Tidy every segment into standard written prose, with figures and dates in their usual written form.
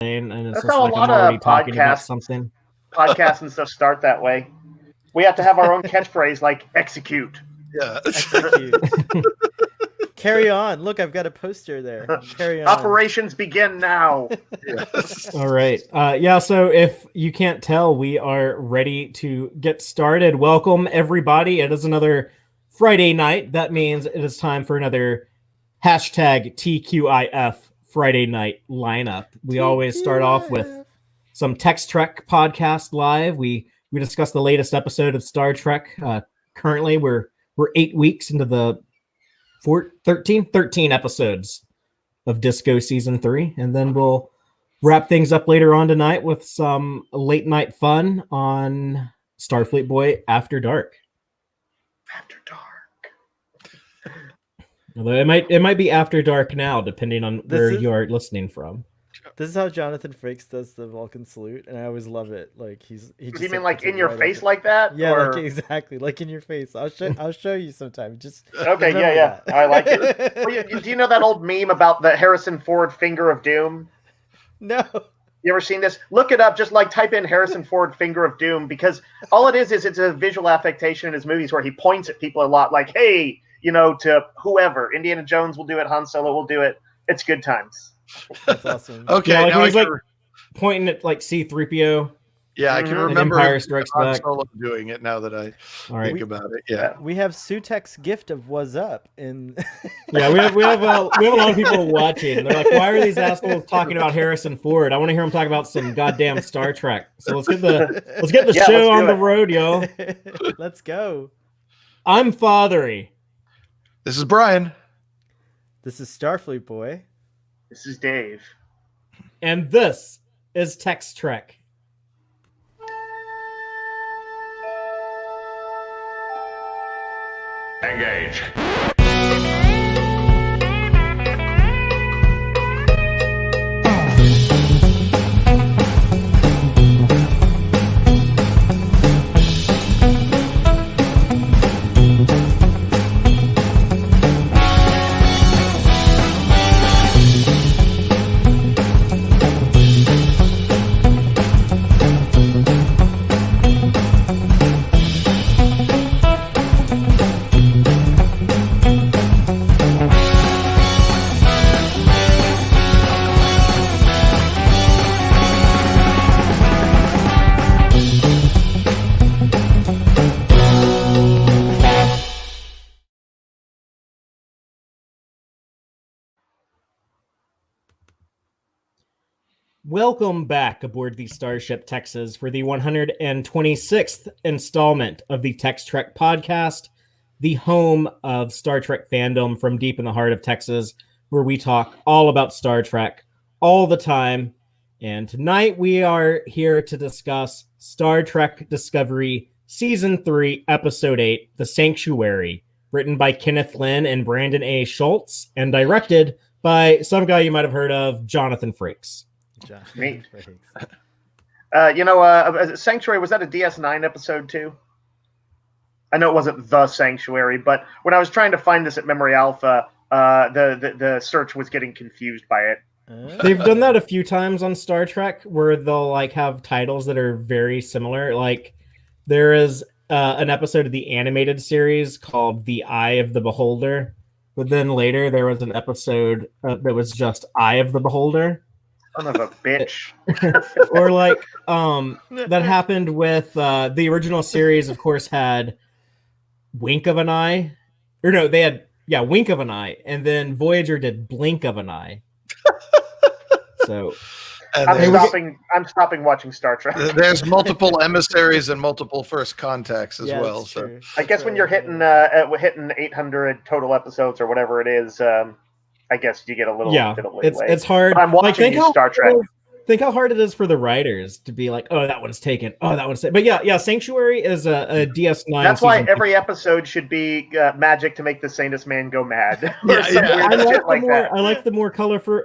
And it's That's just how like a lot I'm already of talking about something. Podcasts and stuff start that way. We have to have our own catchphrase like execute. Yeah. Execute. Carry on. Look, I've got a poster there. Carry on. Operations begin now. All right. Yeah, so if you can't tell, we are ready to get started. Welcome, everybody. It is another Friday night. That means it is time for another hashtag TQIF Friday night lineup. We always start off with some Tex-Trek podcast live. We discuss the latest episode of Star Trek. Currently, we're 8 weeks into the 13 episodes of Disco Season 3, and then we'll wrap things up later on tonight with some late night fun on Starfleet Boy After Dark. After dark. Although it might be After Dark now, depending on where you are listening from. This is how Jonathan Frakes does the Vulcan salute, and I always love it. Like he Does he mean like in your face like that? Yeah, or... like exactly, like in your face. I'll show you sometime. Just okay, yeah. I like it. Well, do you know that old meme about the Harrison Ford finger of doom? No. You ever seen this? Look it up. Just like type in Harrison Ford finger of doom, because all it is it's a visual affectation in his movies where he points at people a lot, like, hey, to whoever. Indiana Jones will do it. Han Solo will do it. It's good times. That's awesome. Okay, yeah, now he's like pointing at like C-3PO. Yeah, I can remember Empire Strikes Back doing it now that I think about it. Yeah, we have Sutek's gift of "Was Up" in. Yeah, we have a lot of people watching. They're like, "Why are these assholes talking about Harrison Ford? I want to hear them talk about some goddamn Star Trek." So let's get the show on the road, yo. Let's go. I'm Fathery. This is Brian. This is Starfleet Boy. This is Dave. And this is Tex-Trek. Engage. Welcome back aboard the Starship Texas for the 126th installment of the Tex-Trek podcast, the home of Star Trek fandom from deep in the heart of Texas, where we talk all about Star Trek all the time. And tonight we are here to discuss Star Trek Discovery Season 3, Episode 8, The Sanctuary, written by Kenneth Lynn and Brandon A. Schultz, and directed by some guy you might have heard of, Jonathan Frakes. Me. Sanctuary, was that a DS9 episode too? I know it wasn't The Sanctuary, but when I was trying to find this at Memory Alpha, the search was getting confused by it. They've done that a few times on Star Trek where they'll like have titles that are very similar. Like there is an episode of the animated series called The Eye of the Beholder, but then later there was an episode that was just Eye of the Beholder. Son of a bitch. Or like that happened with the original series, of course, had Wink of an Eye. Or no, they had Wink of an Eye, and then Voyager did Blink of an Eye. So I'm stopping watching Star Trek. There's multiple emissaries and multiple first contacts as well. So true. I guess when you're hitting 800 total episodes or whatever it is, I guess you get a little bit of leeway. It's hard. But I'm watching Star Trek. Think how hard it is for the writers to be like, oh, that one's taken. Oh, that one's taken. But yeah, Sanctuary is a DS9. That's why every episode should be magic to make the sanest man go mad. I like the more colorful.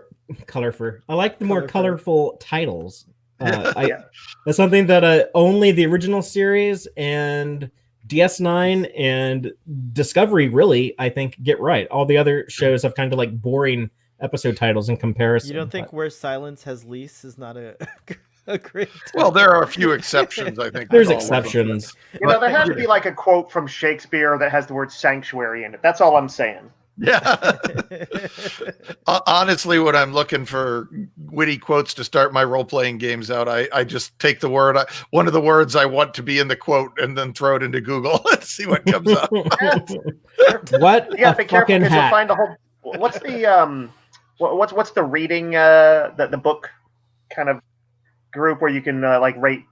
I like the more colorful titles. That's something that only the original series and DS9 and Discovery really, I think, get right. All the other shows have kind of like boring episode titles in comparison. You don't think Where Silence Has Lease is not a a great Well, there are a few exceptions, I think. There's with all of them. exceptions. You know, there has to be like a quote from Shakespeare that has the word sanctuary in it. That's all I'm saying. Yeah. Honestly, when I'm looking for witty quotes to start my role-playing games out, I just take the word, one of the words I want to be in the quote, and then throw it into Google and see what comes up. What Yeah, a be careful fucking because you'll hat. find a whole. What's the what's the reading the book kind of group where you can like rate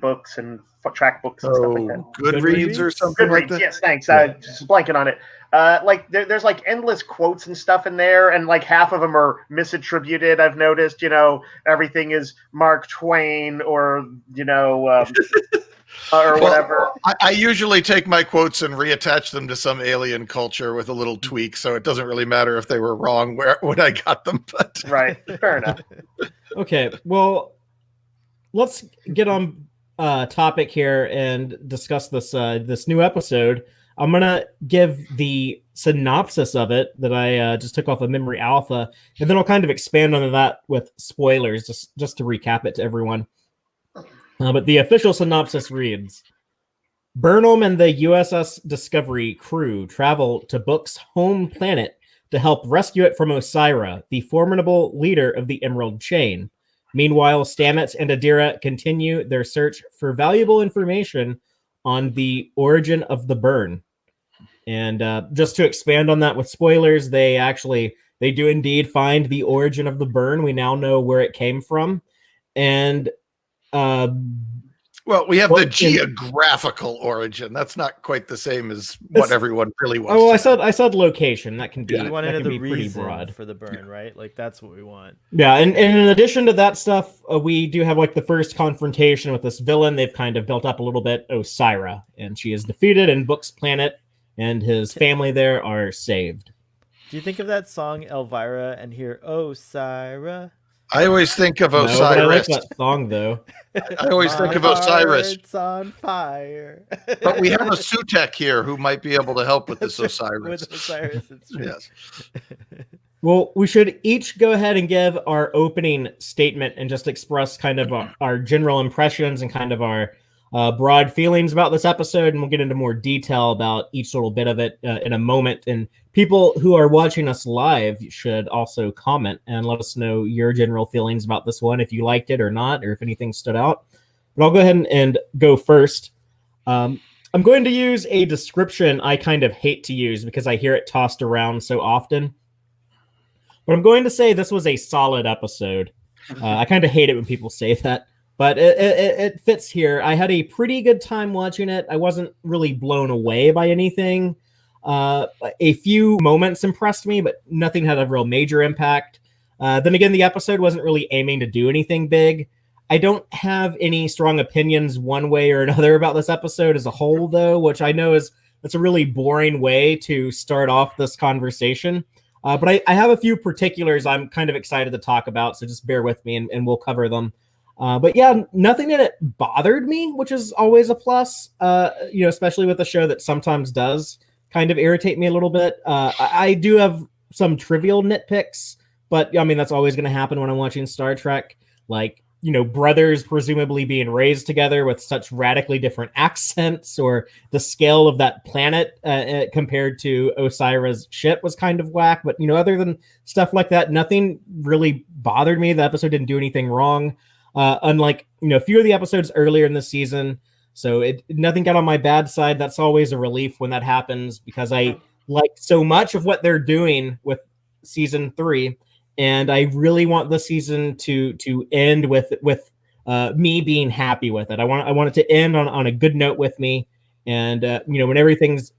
books and track books and stuff like that. Goodreads or something like Goodreads, that? yes, thanks. Yeah. Just blanking on it. Like there's like endless quotes and stuff in there, and like half of them are misattributed. I've noticed, you know, everything is Mark Twain or or whatever. I usually take my quotes and reattach them to some alien culture with a little tweak, so it doesn't really matter if they were wrong when I got them. But Right, fair enough. Okay, well, let's get on topic here and discuss this new episode. I'm gonna give the synopsis of it that I just took off of Memory Alpha, and then I'll kind of expand on that with spoilers, just to recap it to everyone. But the official synopsis reads: Burnham and the USS Discovery crew travel to Book's home planet to help rescue it from Osyraa, the formidable leader of the Emerald Chain. Meanwhile, Stamets and Adira continue their search for valuable information on the origin of the burn. And just to expand on that with spoilers, they do indeed find the origin of the burn. We now know where it came from. And well, we have the geographical origin. That's not quite the same as what everyone really wants. Oh, I said location. That can be, we want to know the pretty reason broad for the burn, right? Like that's what we want. Yeah, and in addition to that stuff, we do have like the first confrontation with this villain. They've kind of built up a little bit, Osyraa, and she is defeated, and Book's planet and his family there are saved. Do you think of that song Elvira and hear Osyraa? I always think of No, Osiris. but I like that song though. I always think of Osiris. It's on fire. But we have a Sutek here who might be able to help with this Osiris. With Osiris, it's true. Yes. Well, we should each go ahead and give our opening statement and just express kind of our general impressions and kind of our broad feelings about this episode, and we'll get into more detail about each little bit of it in a moment. And people who are watching us live should also comment and let us know your general feelings about this one, if you liked it or not, or if anything stood out. But I'll go ahead and go first. I'm going to use a description I kind of hate to use because I hear it tossed around so often. But I'm going to say this was a solid episode. I kind of hate it when people say that. But it fits here. I had a pretty good time watching it. I wasn't really blown away by anything. A few moments impressed me, but nothing had a real major impact. Then again, the episode wasn't really aiming to do anything big. I don't have any strong opinions one way or another about this episode as a whole, though, which I know that's a really boring way to start off this conversation. But I have a few particulars I'm kind of excited to talk about, so just bear with me and we'll cover them. But yeah, nothing in it bothered me, which is always a plus, especially with a show that sometimes does kind of irritate me a little bit. I do have some trivial nitpicks, but I mean, that's always going to happen when I'm watching Star Trek. Like, brothers presumably being raised together with such radically different accents, or the scale of that planet compared to Osyraa's ship was kind of whack. But, other than stuff like that, nothing really bothered me. The episode didn't do anything wrong. Unlike, a few of the episodes earlier in the season. So nothing got on my bad side. That's always a relief when that happens, because I like so much of what they're doing with season 3. And I really want the season to end with me being happy with it. I want it to end on a good note with me. And, when everything's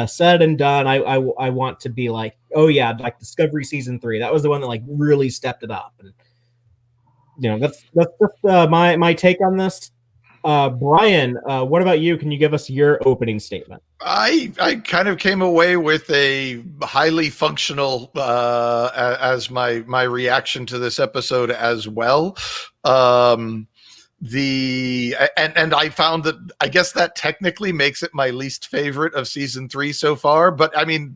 said and done, I want to be like, oh yeah, like Discovery season 3. That was the one that like really stepped it up. And, that's just my take on this. Brian, what about you? Can you give us your opening statement? I kind of came away with a highly functional as my reaction to this episode as well. and I found that I guess that technically makes it my least favorite of season 3 so far. But I mean,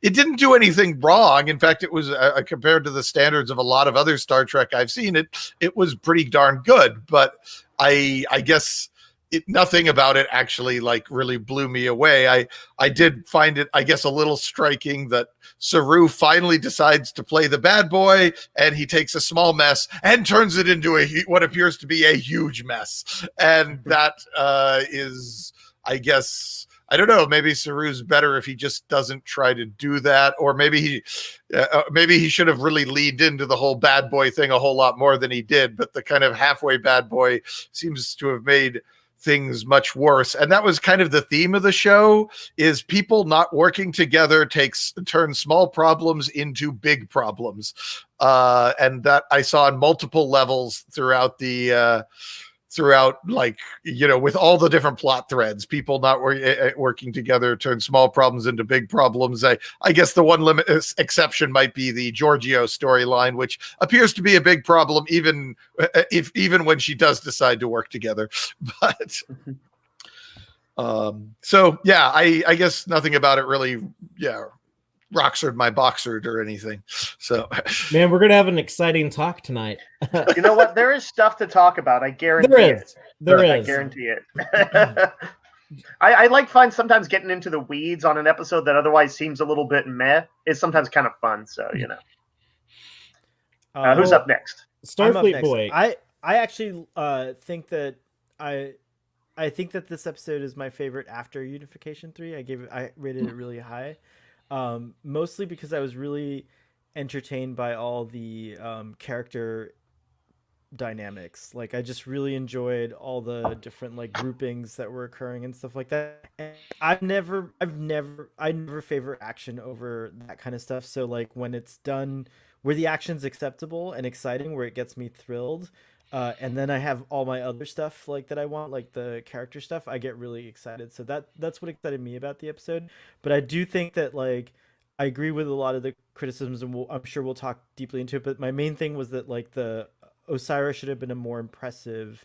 it didn't do anything wrong. In fact, it was compared to the standards of a lot of other Star Trek I've seen, it was pretty darn good. But I guess nothing about it actually like really blew me away. I did find it, I guess, a little striking that Saru finally decides to play the bad boy, and he takes a small mess and turns it into what appears to be a huge mess. And that is, I guess, I don't know, maybe Saru's better if he just doesn't try to do that, or maybe he should have really leaned into the whole bad boy thing a whole lot more than he did. But the kind of halfway bad boy seems to have made things much worse. And that was kind of the theme of the show, is people not working together turns small problems into big problems. And that I saw on multiple levels throughout like, you know, with all the different plot threads, people not working together turn small problems into big problems. I guess the one exception might be the Giorgio storyline, which appears to be a big problem, even when she does decide to work together. But so yeah, I guess nothing about it really, Roxered my boxered or anything. So Man, we're gonna have an exciting talk tonight. You know what? There is stuff to talk about. I guarantee There is. I guarantee it. I like sometimes getting into the weeds on an episode that otherwise seems a little bit meh is sometimes kind of fun. So, you know. Who's up next? Starfleet Boy. I actually think that I think that this episode is my favorite after Unification 3. I rated it really high. Mostly because I was really entertained by all the character dynamics. Like, I just really enjoyed all the different like groupings that were occurring and stuff like that. And I never favor action over that kind of stuff. So like when it's done where the action's acceptable and exciting, where it gets me thrilled, and then I have all my other stuff like that I want, like the character stuff, I get really excited. So that's what excited me about the episode. But I do think that like I agree with a lot of the criticisms, and I'm sure we'll talk deeply into it. But my main thing was that like the Osyraa should have been a more impressive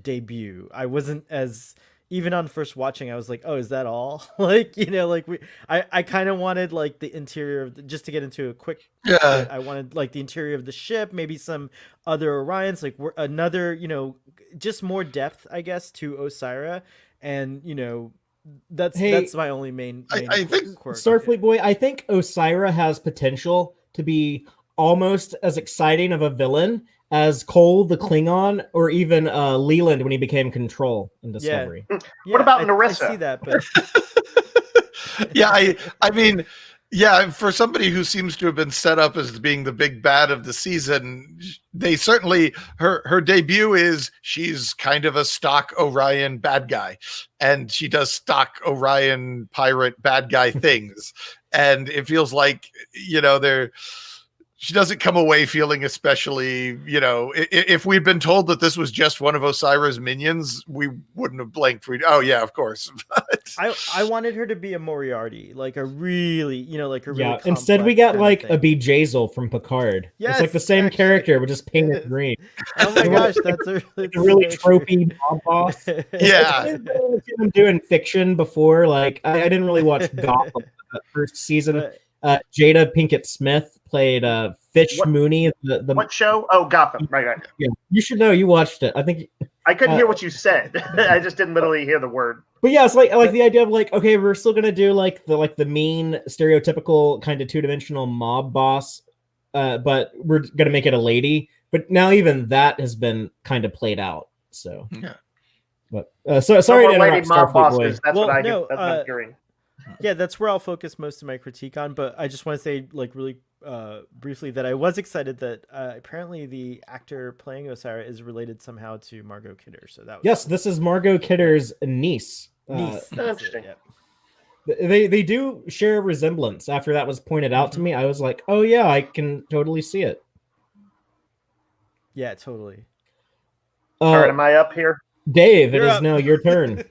debut. I wasn't as, even on first watching, I was like, oh, is that all? Like, you know, like I kind of wanted like the interior of just to get into a quick, I wanted like the interior of the ship, maybe some other Orions, like another, you know, just more depth, I guess, to Osyraa. And, you know, that's my only main I think Starfleet Boy, I think Osyraa has potential to be almost as exciting of a villain as Cole the Klingon, or even Leland when he became Control in Discovery. Yeah. What about Narissa? I see that, but I mean, for somebody who seems to have been set up as being the big bad of the season, they certainly, her debut is she's kind of a stock Orion bad guy, and she does stock Orion pirate bad guy things. And it feels like, you know, she doesn't come away feeling especially, you know, if we'd been told that this was just one of Osyraa's minions, we wouldn't have blinked. Oh yeah, of course. I wanted her to be a Moriarty, like a really, you know, like a really instead we got like a Bejazel from Picard. Yes, it's like the same character, but just painted green. Oh my gosh, that's a really tropey mob boss. Yeah, I'm doing fiction before. Like I didn't really watch Gotham the first season. Jada Pinkett Smith played Fish Mooney. The what show? Oh, Gotham. Right. Yeah, you should know. You watched it. I think I couldn't hear what you said. I just didn't literally hear the word. But yeah, it's like the idea of like, okay, we're still gonna do like the mean stereotypical kind of two-dimensional mob boss, but we're gonna make it a lady. But now even that has been kind of played out. So yeah. But sorry to interrupt, mob Starfleet Boy. bosses. That's what I'm hearing. Yeah, that's where I'll focus most of my critique on. But I just want to say, like, really briefly, that I was excited that apparently the actor playing Osyraa is related somehow to Margot Kidder. So that was this is Margot Kidder's niece. Interesting. They do share a resemblance. After that was pointed out to me, I was like, oh yeah, I can totally see it. Yeah, totally. All right, am I up here? Dave, it is now your turn.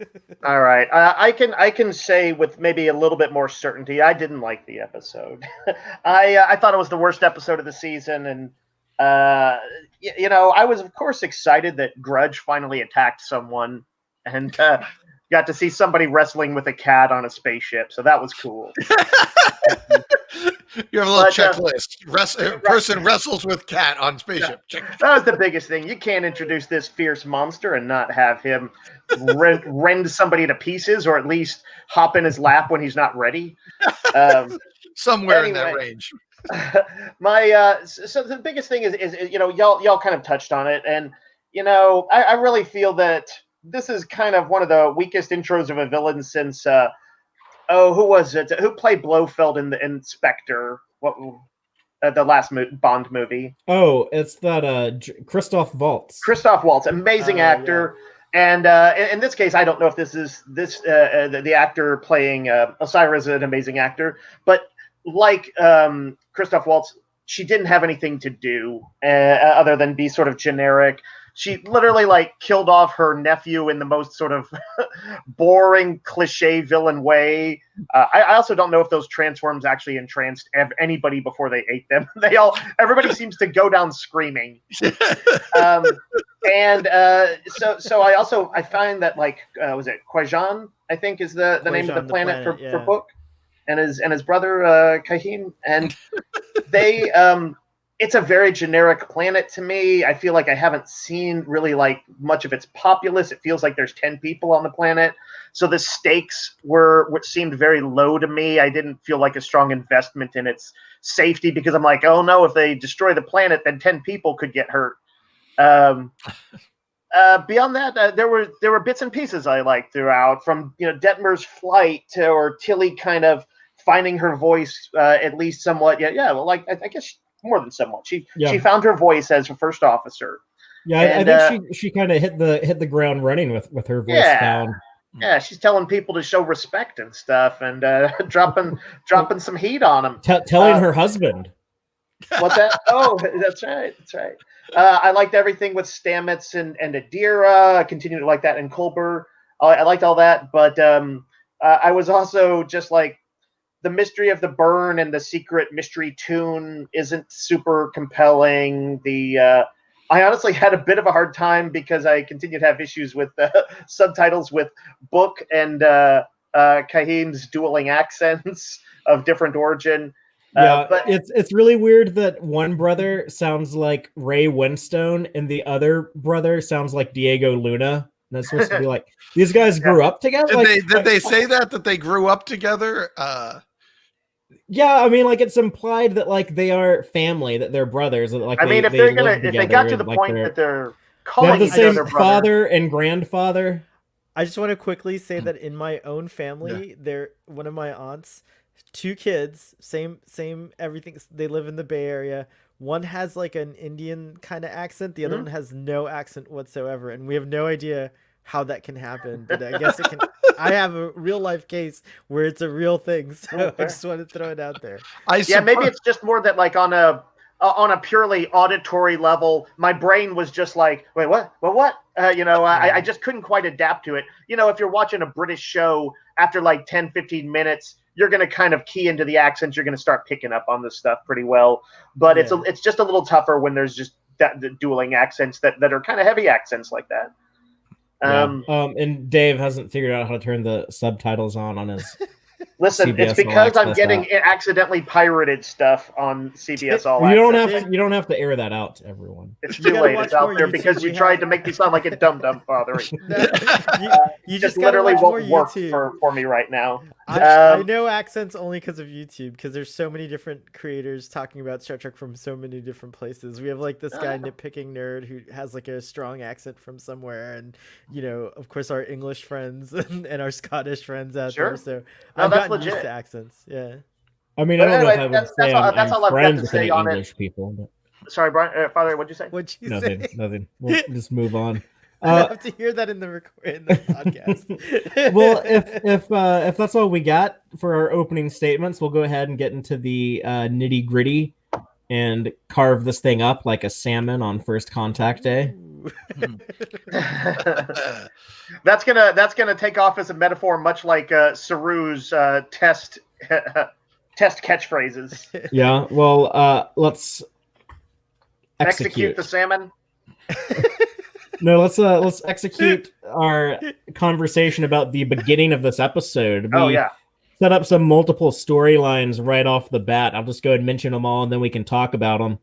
All right. I can say with maybe a little bit more certainty, I didn't like the episode. I thought it was the worst episode of the season, and I was of course excited that Grudge finally attacked someone, and got to see somebody wrestling with a cat on a spaceship. So that was cool. You have a little checklist. Person wrestles with cat on spaceship. Yeah, that was the biggest thing. You can't introduce this fierce monster and not have him rend somebody to pieces, or at least hop in his lap when he's not ready. Somewhere in that range. So the biggest thing is y'all kind of touched on it, and I really feel that this is kind of one of the weakest intros of a villain since who was it? Who played Blofeld in Spectre? What the last Bond movie? Oh, it's that Christoph Waltz. Christoph Waltz, amazing actor. Yeah. And in this case, I don't know if this is the actor playing Osyraa is an amazing actor, but like Christoph Waltz, she didn't have anything to do other than be sort of generic. She literally killed off her nephew in the most sort of boring, cliche villain way. I also don't know if those transforms actually entranced anybody before they ate them. Everybody seems to go down screaming. So I find that was it Quajan, I think is the name of the planet for Book, and his brother Kahim, and they it's a very generic planet to me. I feel like I haven't seen really much of its populace. It feels like there's 10 people on the planet. So the stakes which seemed very low to me. I didn't feel like a strong investment in its safety, because I'm like, oh no, if they destroy the planet, then 10 people could get hurt. Beyond that, there were bits and pieces I liked throughout, from Detmer's flight or Tilly kind of finding her voice at least somewhat. I guess more than somewhat. She found her voice as a first officer. Yeah, and I think she kind of hit the ground running with her voice found. Yeah, she's telling people to show respect and stuff, and dropping some heat on them. Telling her husband. What's that? Oh, that's right. I liked everything with Stamets and Adira. I continue to like that in Culber. I liked all that, but I was also just like, the mystery of the burn and the secret mystery tune isn't super compelling. I honestly had a bit of a hard time because I continued to have issues with subtitles with Book and Kahim's dueling accents of different origin. But it's really weird that one brother sounds like Ray Winstone and the other brother sounds like Diego Luna. And that's supposed to be like, these guys grew up together. Did they say that they grew up together? Yeah, I mean, it's implied that they are family, that they're brothers. That, if they got to the point that they're calling the same other father and grandfather. I just want to quickly say that in my own family, one of my aunts, 2 kids, same everything. They live in the Bay Area. One has an Indian kind of accent. The other one has no accent whatsoever, and we have no idea how that can happen, but I guess it can. I have a real life case where it's a real thing, so I just want to throw it out there. Maybe it's just more that on a purely auditory level, my brain was just like, wait, what? Well, what? I just couldn't quite adapt to it. If you're watching a British show, after 10, 15 minutes, you're going to kind of key into the accents. You're going to start picking up on this stuff pretty well. But it's just a little tougher when there's just the dueling accents that are kind of heavy accents like that. And Dave hasn't figured out how to turn the subtitles on his. Listen, CBS it's because I'm getting app. Accidentally pirated stuff on CBS All You Access. You don't have to air that out to everyone. It's too late. It's out there because you tried to make me sound like a dumb father. You just literally won't work for me right now. I know accents only because of YouTube, because there's so many different creators talking about Star Trek from so many different places. We have this guy nitpicking nerd who has a strong accent from somewhere, and of course our English friends and our Scottish friends out there. So I've gotten used to accents. Yeah. I mean, I don't know if I would say I'm all I've got friends to with say any on English people. But... Sorry, Brian. Father, what'd you say? What'd you say? Nothing. We'll just move on. I have to hear that in the podcast. Well, if that's all we got for our opening statements, we'll go ahead and get into the nitty gritty and carve this thing up like a salmon on First Contact Day. That's gonna take off as a metaphor, much like Saru's test catchphrases. Yeah. Well, let's Execute the salmon. No, let's execute our conversation about the beginning of this episode. Oh yeah. Set up some multiple storylines right off the bat. I'll just go ahead and mention them all, and then we can talk about them.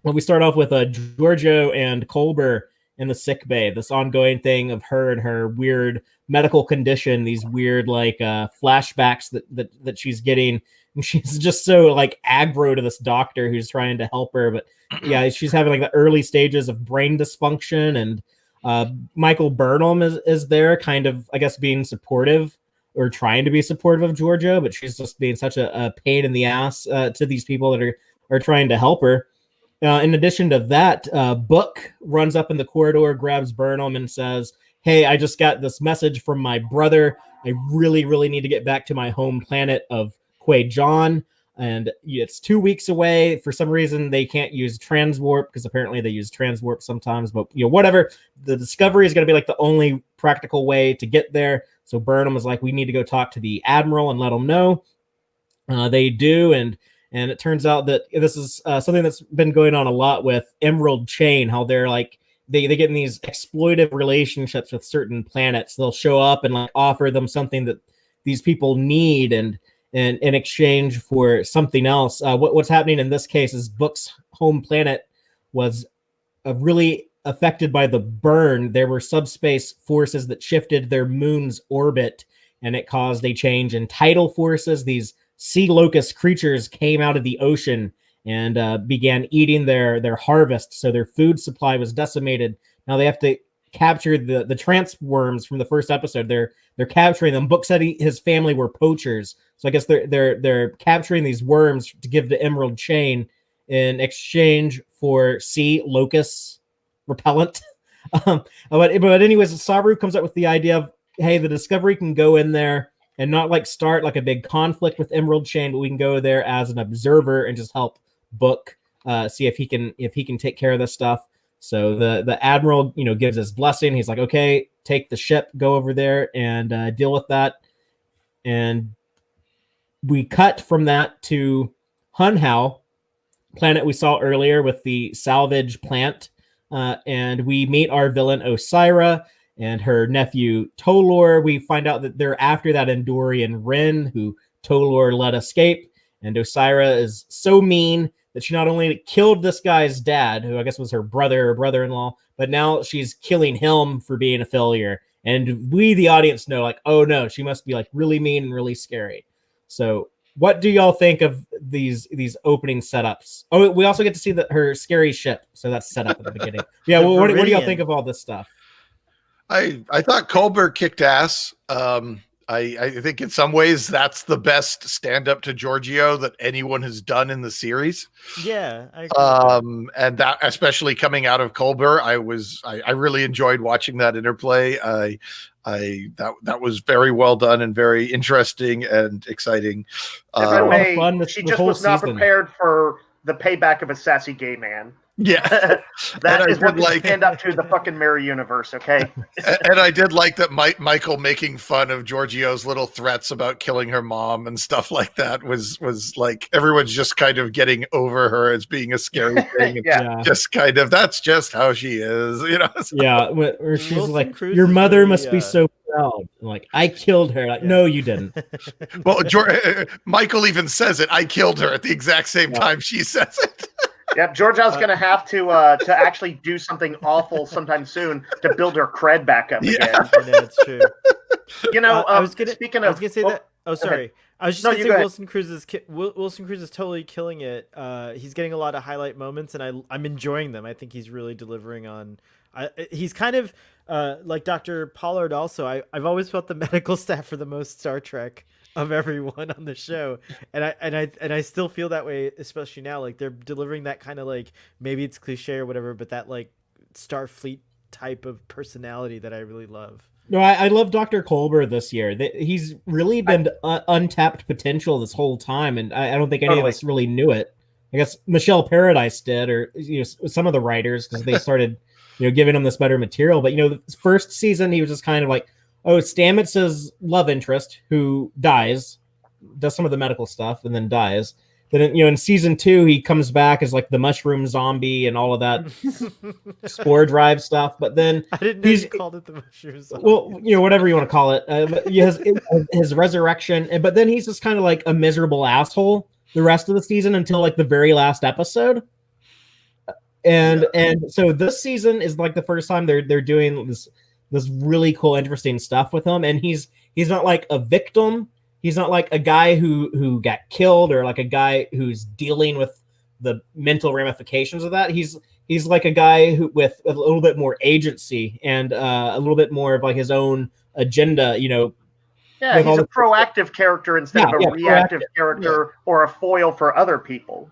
Well, we start off with Giorgio and Culber in the sick bay. This ongoing thing of her and her weird medical condition, these weird flashbacks that she's getting, and she's just so like aggro to this doctor who's trying to help her. But yeah, she's having like the early stages of brain dysfunction, and Michael Burnham is there, kind of I guess being supportive or trying to be supportive of Giorgio, but she's just being such a pain in the ass to these people that are trying to help her. In addition to that, Book runs up in the corridor, grabs Burnham, and says, "Hey, I just got this message from my brother. I really, really need to get back to my home planet of Quai-Jon, and it's 2 weeks away. For some reason, they can't use transwarp because apparently they use transwarp sometimes. But whatever. The Discovery is going to be like the only practical way to get there. So Burnham is like, we need to go talk to the admiral and let him know. They do, and it turns out that this is something that's been going on a lot with Emerald Chain. How they're like they get in these exploitive relationships with certain planets. They'll show up and like offer them something that these people need, and in exchange for something else. What's happening in this case is Book's home planet was really affected by the burn. There were subspace forces that shifted their moon's orbit, and it caused a change in tidal forces. These sea locust creatures came out of the ocean and began eating their harvest, so their food supply was decimated. Now they have to capture the transworms from the first episode. They're capturing them. Book said his family were poachers, so I guess they're capturing these worms to give to Emerald Chain in exchange for sea locusts repellent. But anyways, Saru comes up with the idea of, hey, the Discovery can go in there and not like start like a big conflict with Emerald Chain, but we can go there as an observer and just help Book see if he can take care of this stuff. So the admiral, gives his blessing. He's like, okay, take the ship, go over there and deal with that. And we cut from that to Hunhao, planet we saw earlier with the salvage plant. And we meet our villain Osyraa and her nephew Tolor. We find out that they're after that Andorian Wren who Tolor let escape. And Osyraa is so mean that she not only killed this guy's dad, who I guess was her brother or brother-in-law, but now she's killing him for being a failure. And we, the audience, know, like, oh no, she must be like really mean and really scary. So what do y'all think of these opening setups? Oh, we also get to see her scary ship. So that's set up at the beginning. Yeah, well, what do y'all think of all this stuff? I thought Culber kicked ass. I think in some ways that's the best stand up to Giorgio that anyone has done in the series. Yeah. I agree. And that, especially coming out of Culber, I really enjoyed watching that interplay. That was very well done and very interesting and exciting. She just was not prepared for the payback of a sassy gay man. Yeah, that is what we stand up to the fucking mirror universe, okay? And I did like that Michael making fun of Giorgio's little threats about killing her mom and stuff like that was like everyone's just kind of getting over her as being a scary thing. Yeah. Just kind of, that's just how she is, So. Yeah, where she's like, your mother must be so proud. I'm like, I killed her. Like, no, you didn't. Well, Michael even says it. I killed her at the exact same time she says it. Yep, Giorgio's going to have to actually do something awful sometime soon to build her cred back up again. That's true. I was going to say that. Oh, sorry. I was just going to say Wilson Cruz is totally killing it. He's getting a lot of highlight moments, and I'm enjoying them. I think he's really delivering on. He's kind of like Dr. Pollard. Also, I've always felt the medical staff are the most Star Trek of everyone on the show, and I still feel that way, especially now. Like they're delivering that kind of like, maybe it's cliche or whatever, but that like Starfleet type of personality that I really love. No, I love Dr. Culber this year. He's really been untapped potential this whole time, and I don't think any of us really knew it. I guess Michelle Paradise did, or some of the writers, because they started giving him this better material. But the first season he was just kind of like, oh, Stamets' love interest who dies, does some of the medical stuff and then dies. Then in season 2 he comes back as like the mushroom zombie and all of that spore drive stuff. But then I didn't know you called it the mushroom zombie. Well, whatever you want to call it. But he has his resurrection, but then he's just kind of like a miserable asshole the rest of the season until like the very last episode. And so this season is like the first time they're doing this really cool, interesting stuff with him, and he's not like a victim. He's not like a guy who got killed or like a guy who's dealing with the mental ramifications of that. He's like a guy who with a little bit more agency and a little bit more of like his own agenda. Yeah, he's a proactive character instead of a reactive character or a foil for other people.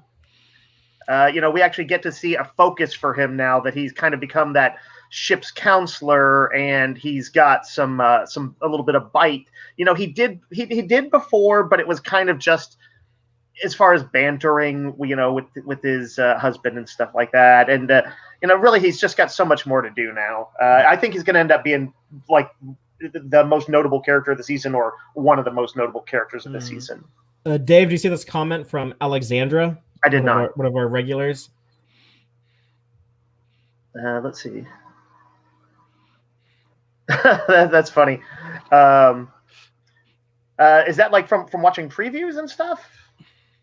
We actually get to see a focus for him now that he's kind of become that ship's counselor, and he's got a little bit of bite. He did before, but it was kind of just as far as bantering, with his husband and stuff like that. And really, he's just got so much more to do now. I think he's going to end up being like the most notable character of the season, or one of the most notable characters of the season. Dave, do you see this comment from Alexandra? I did not. One of our regulars. Let's see. That's funny. Is that like from watching previews and stuff?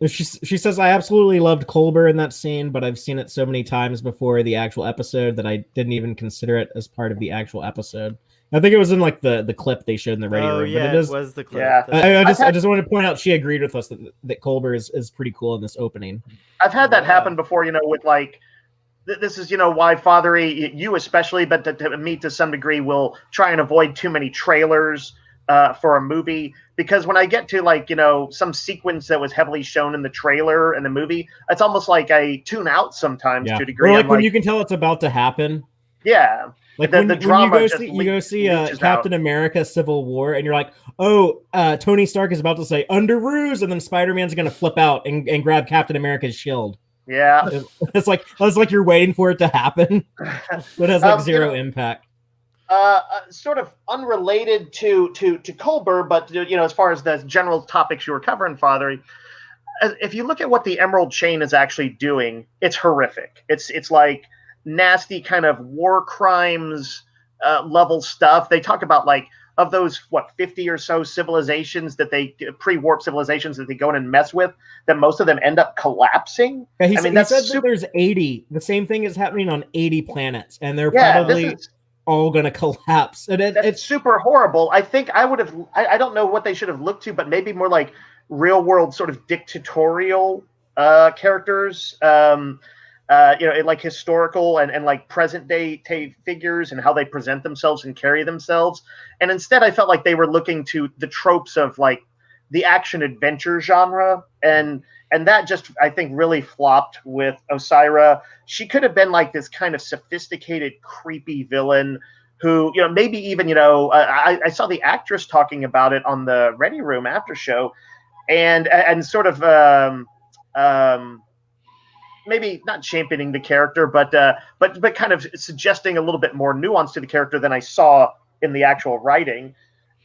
She says, I absolutely loved Culber in that scene, but I've seen it so many times before the actual episode that I didn't even consider it as part of the actual episode. I think it was in like the clip they showed in the ready room. Yeah, but it was the clip. Yeah. I just wanted to point out she agreed with us that Culber is pretty cool in this opening. I've had that happen before, with like, this is, why Fathery, you especially, but to me to some degree, will try and avoid too many trailers for a movie. Because when I get to like, some sequence that was heavily shown in the trailer and the movie, it's almost like I tune out sometimes to a degree. Or like when you can tell it's about to happen. Yeah. Like when you go see Captain America Civil War, and you're like, oh, Tony Stark is about to say under ruse, and then Spider-Man's going to flip out and grab Captain America's shield. Yeah. It's like you're waiting for it to happen. But it has like zero impact. Sort of unrelated to Culber, but as far as the general topics you were covering, Fathery, if you look at what the Emerald Chain is actually doing, it's horrific. It's like nasty kind of war crimes level stuff. They talk about like of those 50 or so civilizations that they pre-warp civilizations that they go in and mess with, that most of them end up collapsing. Yeah, he said that there's 80. The same thing is happening on 80 planets, and they're probably all going to collapse. And it's super horrible. I think I would have. I don't know what they should have looked to, but maybe more like real world sort of dictatorial characters. Like historical and like present day figures and how they present themselves and carry themselves. And instead, I felt like they were looking to the tropes of like the action adventure genre, and that just, I think, really flopped with Osyraa. She could have been like this kind of sophisticated, creepy villain who, maybe even, I saw the actress talking about it on the Ready Room after show, and sort of maybe not championing the character, but kind of suggesting a little bit more nuance to the character than I saw in the actual writing.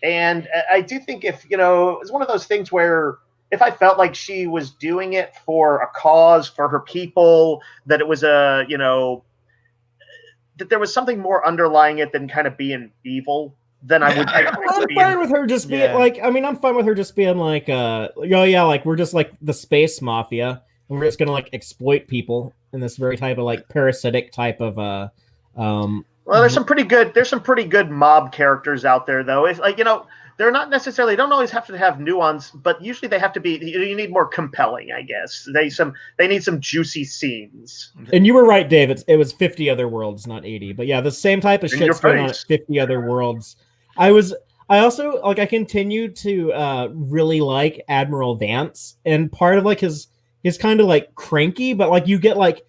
And I do think if, it was one of those things where if I felt like she was doing it for a cause, for her people, that it was that there was something more underlying it than kind of being evil, then I would. I'm fine with her just being I'm fine with her just being like, like we're just like the space mafia. We're just gonna like exploit people in this very type of like parasitic type of Well, there's some pretty good mob characters out there, though. It's like, they're not necessarily, don't always have to have nuance, but usually they have to be. You need more compelling, I guess. They need some juicy scenes. And you were right, Dave. It was 50 other worlds, not 80. But yeah, the same type of shit's going on at 50 other worlds. I also like. I continue to really like Admiral Vance, and part of like his kind of like cranky, but like you get like,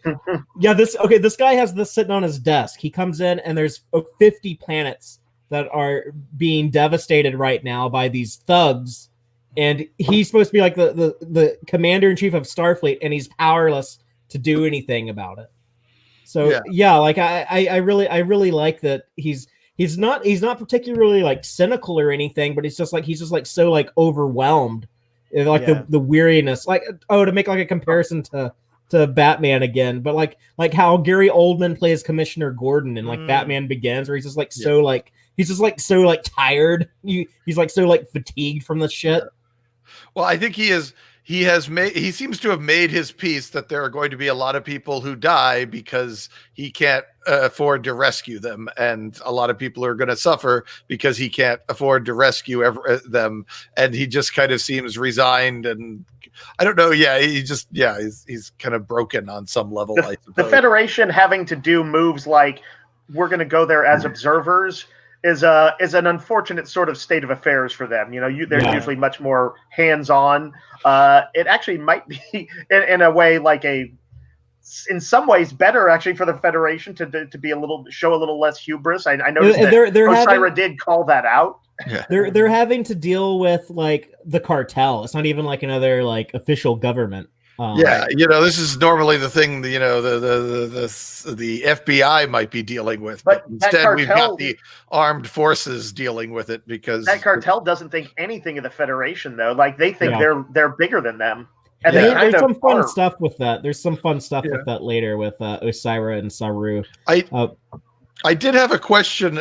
this guy has this sitting on his desk. He comes in and there's 50 planets that are being devastated right now by these thugs. And he's supposed to be like the commander-in-chief of Starfleet, and he's powerless to do anything about it. So like I really like that he's not particularly like cynical or anything, but he's just like so like overwhelmed like the weariness, like to make like a comparison to Batman again, but like how Gary Oldman plays Commissioner Gordon in like Batman Begins, where he's just like he's just like so like tired, he's like so like fatigued from the shit. Well, I think he seems to have made his peace that there are going to be a lot of people who die because he can't afford to rescue them, and a lot of people are going to suffer because he can't afford to rescue them, and he just kind of seems resigned, and I don't know. Yeah, he's kind of broken on some level. I suppose. The Federation having to do moves like we're going to go there as observers is an unfortunate sort of state of affairs for them. They're usually much more hands-on. It actually might be in a way like in some ways better actually for the Federation to be show a little less hubris. I noticed that Osyraa did call that out. Yeah. They're having to deal with like the cartel. It's not even like another like official government. This is normally the thing the FBI might be dealing with, but instead we've got the armed forces dealing with it, because that cartel doesn't think anything of the Federation, though. Like they think they're bigger than them. And there's some fun stuff with that. There's some fun stuff with that later with Osyraa and Saru. I did have a question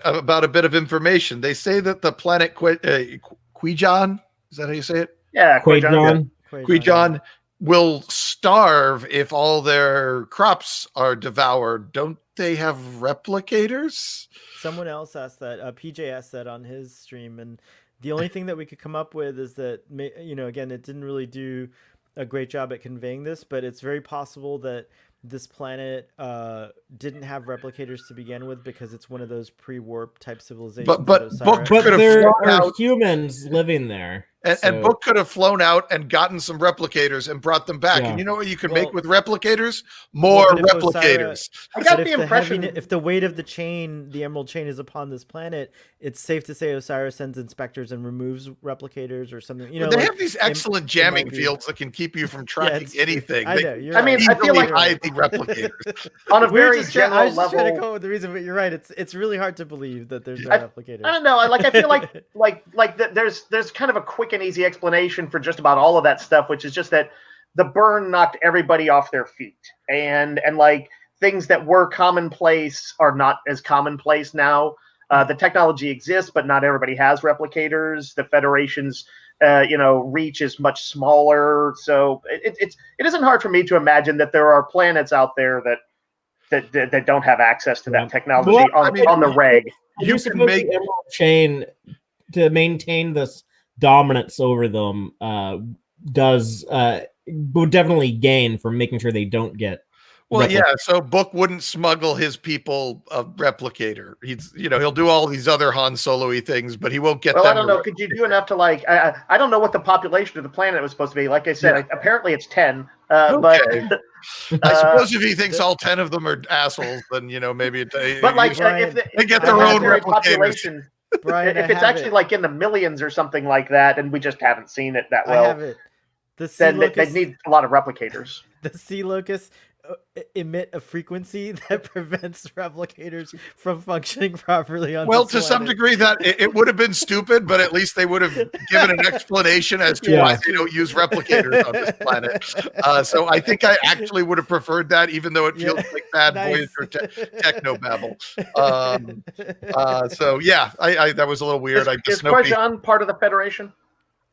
about a bit of information. They say that the planet Kwejian, is that how you say it? Yeah, Kwejian. Kwejian will starve if all their crops are devoured. Don't they have replicators? Someone else asked that. PJ asked that on his stream, and the only thing that we could come up with is that, again, it didn't really do a great job at conveying this, but it's very possible that this planet didn't have replicators to begin with, because it's one of those pre-warp type civilizations. But there are humans living there. And Book could have flown out and gotten some replicators and brought them back. Yeah. And you know what you can make with replicators? More replicators. I got the impression if the weight of the chain, the emerald chain, is upon this planet, it's safe to say Osyraa sends inspectors and removes replicators or something. They have these excellent jamming fields that can keep you from tracking anything. I feel like hide the replicators. On a very general level. I was just trying to come up with the reason, but you're right. It's really hard to believe that there's no replicators. I don't know. I feel like there's kind of a quick and easy explanation for just about all of that stuff, which is just that the burn knocked everybody off their feet, and like things that were commonplace are not as commonplace now. The technology exists, but not everybody has replicators. The Federation's reach is much smaller, so it isn't hard for me to imagine that there are planets out there that don't have access to that technology on the reg. You can make the emerald chain to maintain this dominance over them would definitely gain from making sure they don't get so Book wouldn't smuggle his people a replicator. He'll do all these other Han Solo-y things, but he won't get them. I don't know. Could you do enough to I don't know what the population of the planet was supposed to be. Like I said, apparently it's 10. But I suppose if he thinks all 10 of them are assholes, then maybe if they get their own replicators. Brian, if it's actually like in the millions or something like that, and we just haven't seen it that well, I have it. Then they need a lot of replicators. The sea locusts emit a frequency that prevents replicators from functioning properly on to some degree that it would have been stupid, but at least they would have given an explanation as to why they don't use replicators on this planet. So I think I actually would have preferred that, even though it feels like bad Voyager technobabble. That was a little weird. Is Kwejian part of the Federation?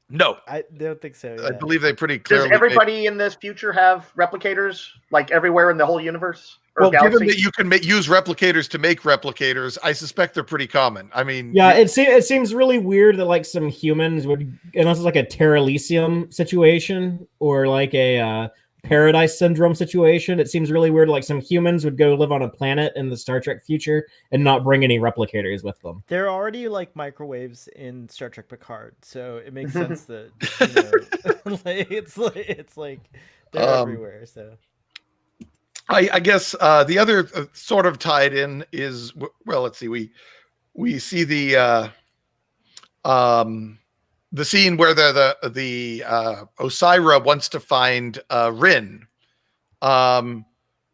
No, I don't think so. I believe they pretty clearly. Does everybody in this future have replicators, like everywhere in the whole universe? Or galaxy? Given that you can use replicators to make replicators, I suspect they're pretty common. I mean, it seems really weird that like some humans would, unless it's like a Terra Elysium situation or like a Paradise Syndrome situation. It seems really weird. Like some humans would go live on a planet in the Star Trek future and not bring any replicators with them. There are already like microwaves in Star Trek Picard, so it makes sense that it's like they're everywhere. So I guess the other sort of tied in is let's see, we see the scene where the Osyraa wants to find Rin.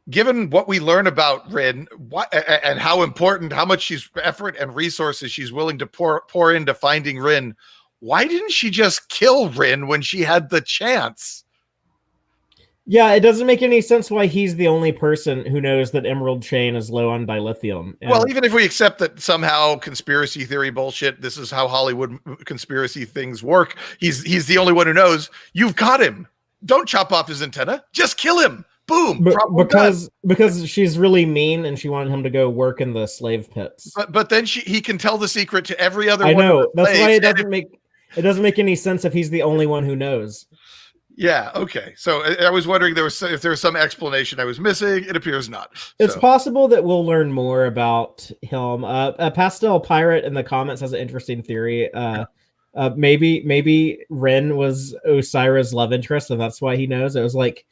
Given what we learn about Rin, and how much effort and resources she's willing to pour into finding Rin, why didn't she just kill Rin when she had the chance? Yeah, it doesn't make any sense why he's the only person who knows that Emerald Chain is low on dilithium. And well, even if we accept that somehow conspiracy theory bullshit, this is how Hollywood conspiracy things work. He's the only one who knows. You've got him. Don't chop off his antenna. Just kill him. Boom. Because she's really mean and she wanted him to go work in the slave pits. But then he can tell the secret to every other I one. know. That's why it doesn't make any sense if he's the only one who knows. Yeah, okay. So I was wondering if there was some explanation I was missing. It appears not. It's possible that we'll learn more about him. Pastel Pirate in the comments has an interesting theory. Maybe Rin was Osyraa's love interest, and that's why he knows. It was like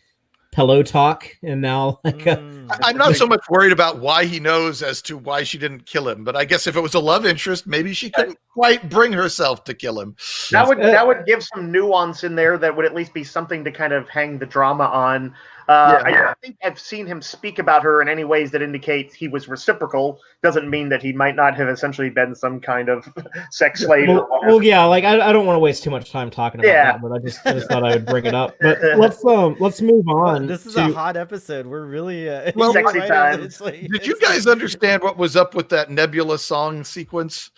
pillow talk, and now I'm not so much worried about why he knows as to why she didn't kill him, but I guess if it was a love interest, maybe she couldn't quite bring herself to kill him. That would give some nuance in there that would at least be something to kind of hang the drama on. I think I've seen him speak about her in any ways that indicate he was reciprocal. Doesn't mean that he might not have essentially been some kind of sex slave. Well, yeah, like I don't want to waste too much time talking about that, but I just thought I would bring it up. But let's move on. This is a hot episode. We're really sexy time. Did you guys understand what was up with that Nebula song sequence?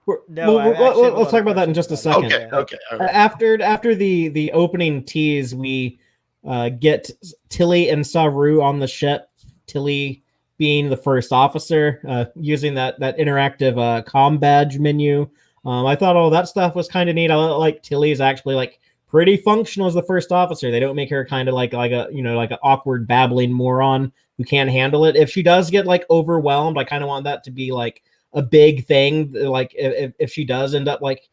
Let's talk about that in just a second. Okay. All right. After the opening tease, we get Tilly and Saru on the ship. Tilly being the first officer, using that interactive comm badge menu. I thought all that stuff was kind of neat. I like Tilly's actually like pretty functional as the first officer. They don't make her kind of like an awkward babbling moron who can't handle it. If she does get like overwhelmed, I kind of want that to be like a big thing. Like if she does end up like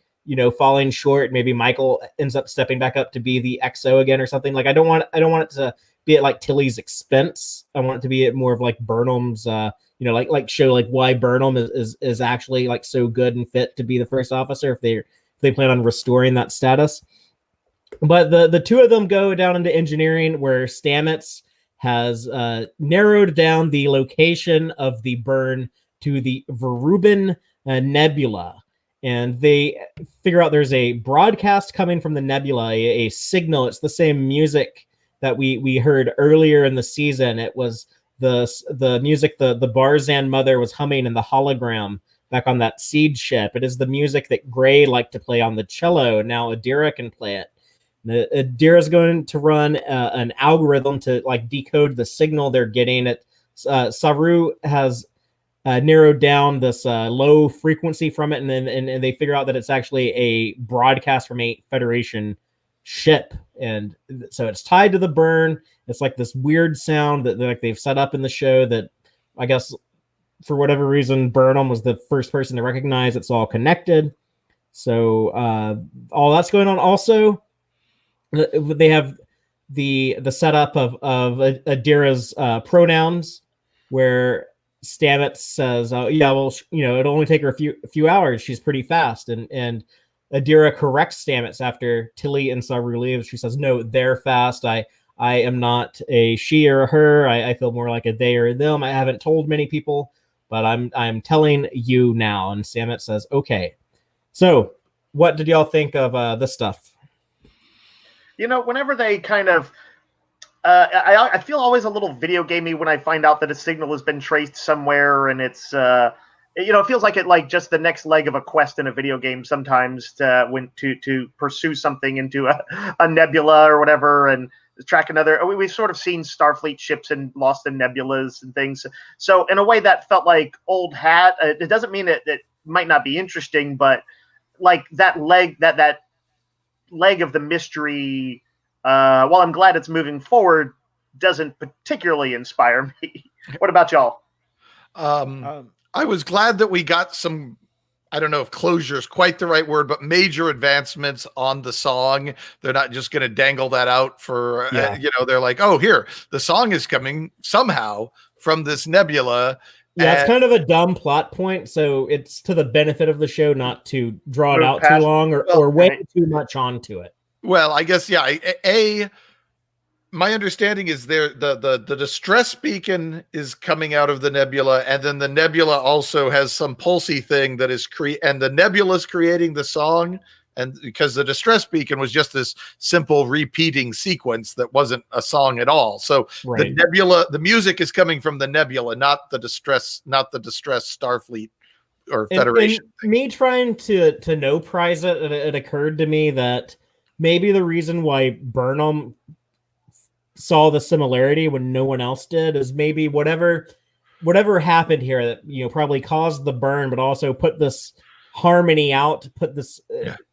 falling short, maybe Michael ends up stepping back up to be the XO again or something. Like I don't want it to be at like Tilly's expense. I want it to be at more of like Burnham's like show like why Burnham is actually like so good and fit to be the first officer if they plan on restoring that status. But the two of them go down into engineering where Stamets has narrowed down the location of the burn to the Verubin Nebula. And they figure out there's a broadcast coming from the nebula, a signal. It's the same music that we heard earlier in the season. It was the music the Barzan mother was humming in the hologram back on that seed ship. It is the music that Gray liked to play on the cello. Now Adira can play it. Adira is going to run an algorithm to like decode the signal they're getting. Saru has narrowed down this low frequency from it, and they figure out that it's actually a broadcast from a Federation ship, and so it's tied to the burn. It's like this weird sound that like they've set up in the show that I guess for whatever reason Burnham was the first person to recognize. It's all connected, so all that's going on. Also, they have the setup of Adira's pronouns, where Stamets says, "Oh yeah, well, it'll only take her a few hours. She's pretty fast." And Adira corrects Stamets after Tilly and Saru leave. She says, "No, they're fast. I am not a she or a her. I feel more like a they or a them. I haven't told many people, but I'm telling you now." And Stamets says, "Okay." So, what did y'all think of this stuff? Whenever they kind of I feel always a little video gamey when I find out that a signal has been traced somewhere, and it's it feels like just the next leg of a quest in a video game sometimes to pursue something into a nebula or whatever and track another. We've sort of seen Starfleet ships and lost in nebulas and things. So in a way that felt like old hat. It doesn't mean that it might not be interesting, but like that leg of the mystery. While I'm glad it's moving forward, doesn't particularly inspire me. What about y'all? I was glad that we got some, I don't know if closure is quite the right word, but major advancements on the song. They're not just going to dangle that out for, they're like, oh, here, the song is coming somehow from this nebula. Yeah, it's kind of a dumb plot point, so it's to the benefit of the show not to draw it out too long or way too much onto it. Well, I guess, my understanding is the distress beacon is coming out of the nebula, and then the nebula also has some pulsy thing that is and the nebula is creating the song. And because the distress beacon was just this simple repeating sequence that wasn't a song at all. So the nebula, the music is coming from the nebula, not the distress Starfleet or Federation. And me trying to no prize it, it occurred to me that maybe the reason why Burnham saw the similarity when no one else did is maybe whatever happened here that, you know, probably caused the burn, but also put this harmony out, put this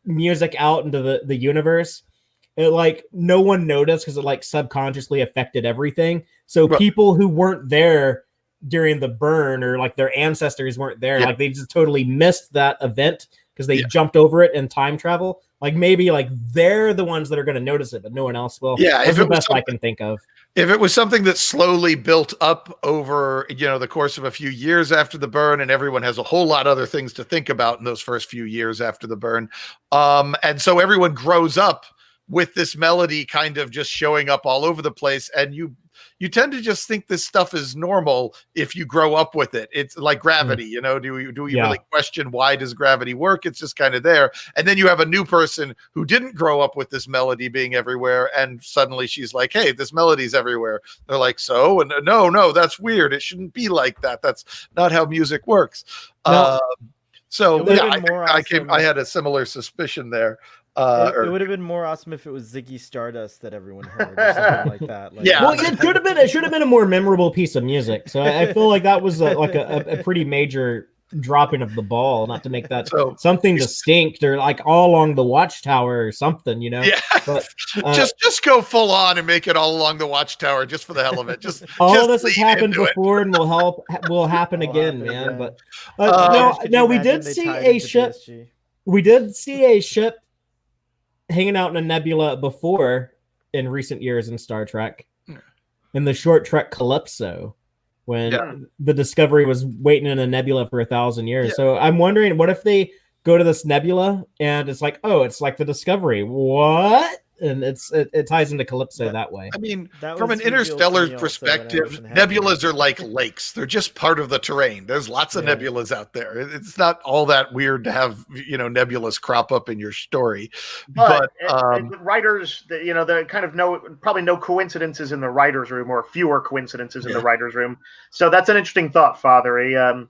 music out into the universe. It, like, no one noticed because it, like, subconsciously affected everything. So people who weren't there during the burn, or like their ancestors weren't there, like they just totally missed that event because they jumped over it in time travel. Like, maybe like they're the ones that are going to notice it, but no one else will. Yeah, that's the best I can think of. If it was something that slowly built up over, you know, the course of a few years after the burn, and everyone has a whole lot of other things to think about in those first few years after the burn, and so everyone grows up with this melody kind of just showing up all over the place, and you tend to just think this stuff is normal if you grow up with it. It's like gravity, you know, do we really question why does gravity work? It's just kind of there. And then you have a new person who didn't grow up with this melody being everywhere, and suddenly she's like, hey, this melody's everywhere. They're like, so? And no, that's weird. It shouldn't be like that. That's not how music works. No. I had a similar suspicion there. It would have been more awesome if it was Ziggy Stardust that everyone heard, or something like that. Like, well, it should have been a more memorable piece of music. So I feel like that was a pretty major dropping of the ball, not to make that something distinct, or like all along the Watchtower or something, you know. Yeah, but just go full on and make it all along the Watchtower, just for the hell of it. Just all just of this has happened before and will happen again, man. But no, we did see a ship. We did see a ship hanging out in a nebula before in recent years in Star Trek, in the short trek Calypso, when the Discovery was waiting in a nebula for 1,000 years. So I'm wondering, what if they go to this nebula and it's like, oh, it's like the Discovery. What? And it ties into Calypso that way. I mean, from an interstellar perspective, nebulas are like lakes. They're just part of the terrain. There's lots of nebulas out there. It's not all that weird to have, you know, nebulas crop up in your story. But writers, you know, there kind of probably no coincidences in the writers' room, or fewer coincidences in the writers' room. So that's an interesting thought, Father.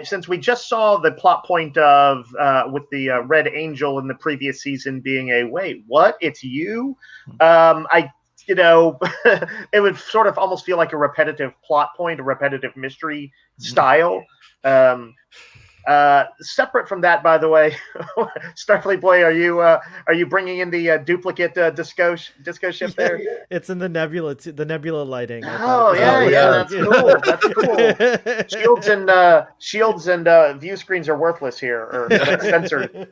Since we just saw the plot point of with the Red Angel in the previous season being a wait, what? It's you? It would sort of almost feel like a repetitive plot point, a repetitive mystery style. Separate from that, by the way, Starfleet Boy, are you bringing in the duplicate disco ship there? It's in the nebula, the nebula lighting. Oh yeah, that's cool. That's cool. Shields and view screens are worthless here, or censored.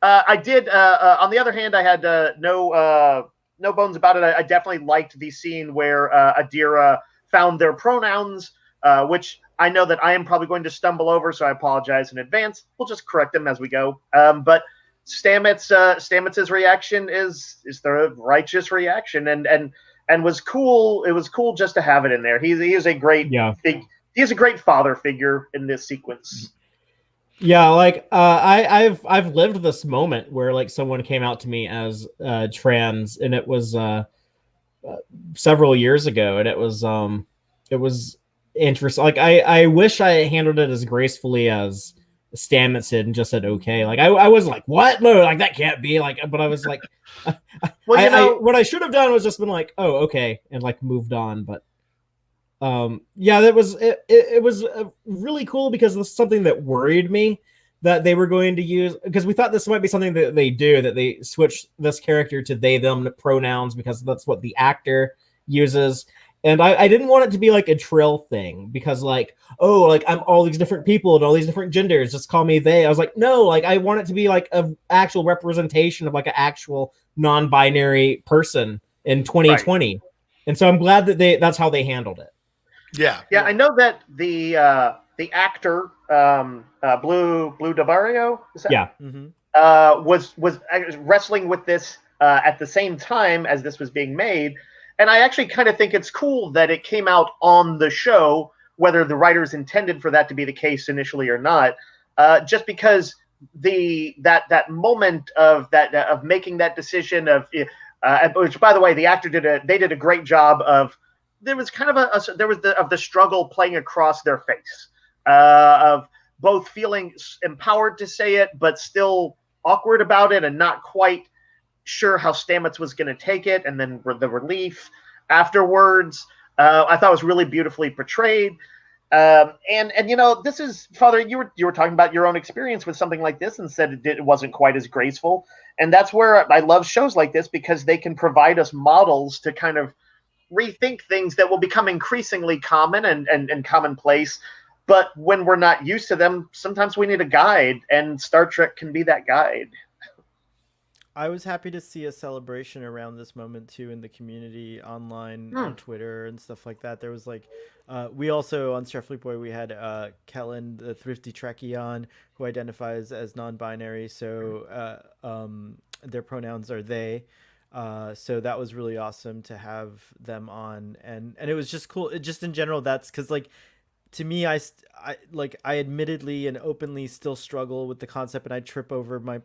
I did. On the other hand, I had no bones about it. I definitely liked the scene where Adira found their pronouns, which I know that I am probably going to stumble over, so I apologize in advance. We'll just correct them as we go. But Stamets' reaction is the righteous reaction, and was cool. It was cool just to have it in there. He is a great he's a great father figure in this sequence. Yeah, like I've lived this moment where like someone came out to me as trans, and it was several years ago, and it was interesting. Like I wish I handled it as gracefully as Stamets did and just said okay. Like I was like, what? No, like that can't be. Like, but I was like, what I should have done was just been like, oh, okay, and like moved on. But that was it was really cool, because this is something that worried me that they were going to use, because we thought this might be something that they do, that they switch this character to they them pronouns because that's what the actor uses. And I didn't want it to be like a Trill thing, because like, oh, like I'm all these different people and all these different genders, just call me they. I was like, no, like I want it to be like an actual representation of like an actual non-binary person in 2020. Right. And so I'm glad that that's how they handled it. Yeah. Yeah, I know that the actor Blue DeBarrio, is that? Yeah. Was wrestling with this at the same time as this was being made. And I actually kind of think it's cool that it came out on the show, whether the writers intended for that to be the case initially or not, just because that moment of making that decision of which, by the way, the actor did a great job of. There was kind of the struggle playing across their face of both feeling empowered to say it, but still awkward about it and not quite sure how Stamets was going to take it, and then the relief afterwards. I thought was really beautifully portrayed. And this is, Father, you were talking about your own experience with something like this and said it wasn't quite as graceful. And that's where I love shows like this, because they can provide us models to kind of rethink things that will become increasingly common and commonplace. But when we're not used to them, sometimes we need a guide, and Star Trek can be that guide. I was happy to see a celebration around this moment too in the community online on Twitter and stuff like that. There was we also on Starfleet Boy, we had Kellen, the thrifty Trekkie, on, who identifies as non-binary. So their pronouns are they. So that was really awesome to have them on, and it was just cool. Just in general, that's because to me, I admittedly and openly still struggle with the concept, and I trip over my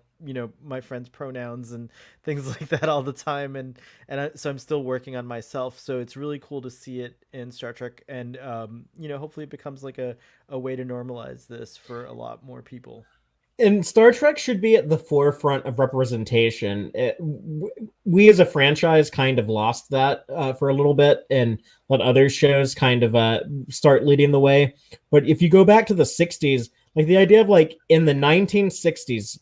friends' pronouns and things like that all the time, so I'm still working on myself. So it's really cool to see it in Star Trek, and hopefully it becomes like a way to normalize this for a lot more people. And Star Trek should be at the forefront of representation. We as a franchise kind of lost that for a little bit, and let other shows kind of start leading the way. But if you go back to the 60s, like the idea of in the 1960s,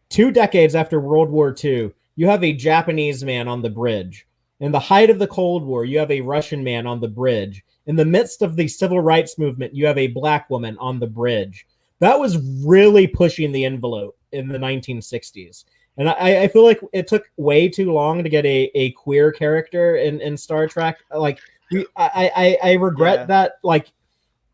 2 decades after World War II, you have a Japanese man on the bridge. In the height of the Cold War, you have a Russian man on the bridge. In the midst of the civil rights movement, you have a black woman on the bridge. That was really pushing the envelope in the 1960s. And I feel like it took way too long to get a queer character in Star Trek. I regret that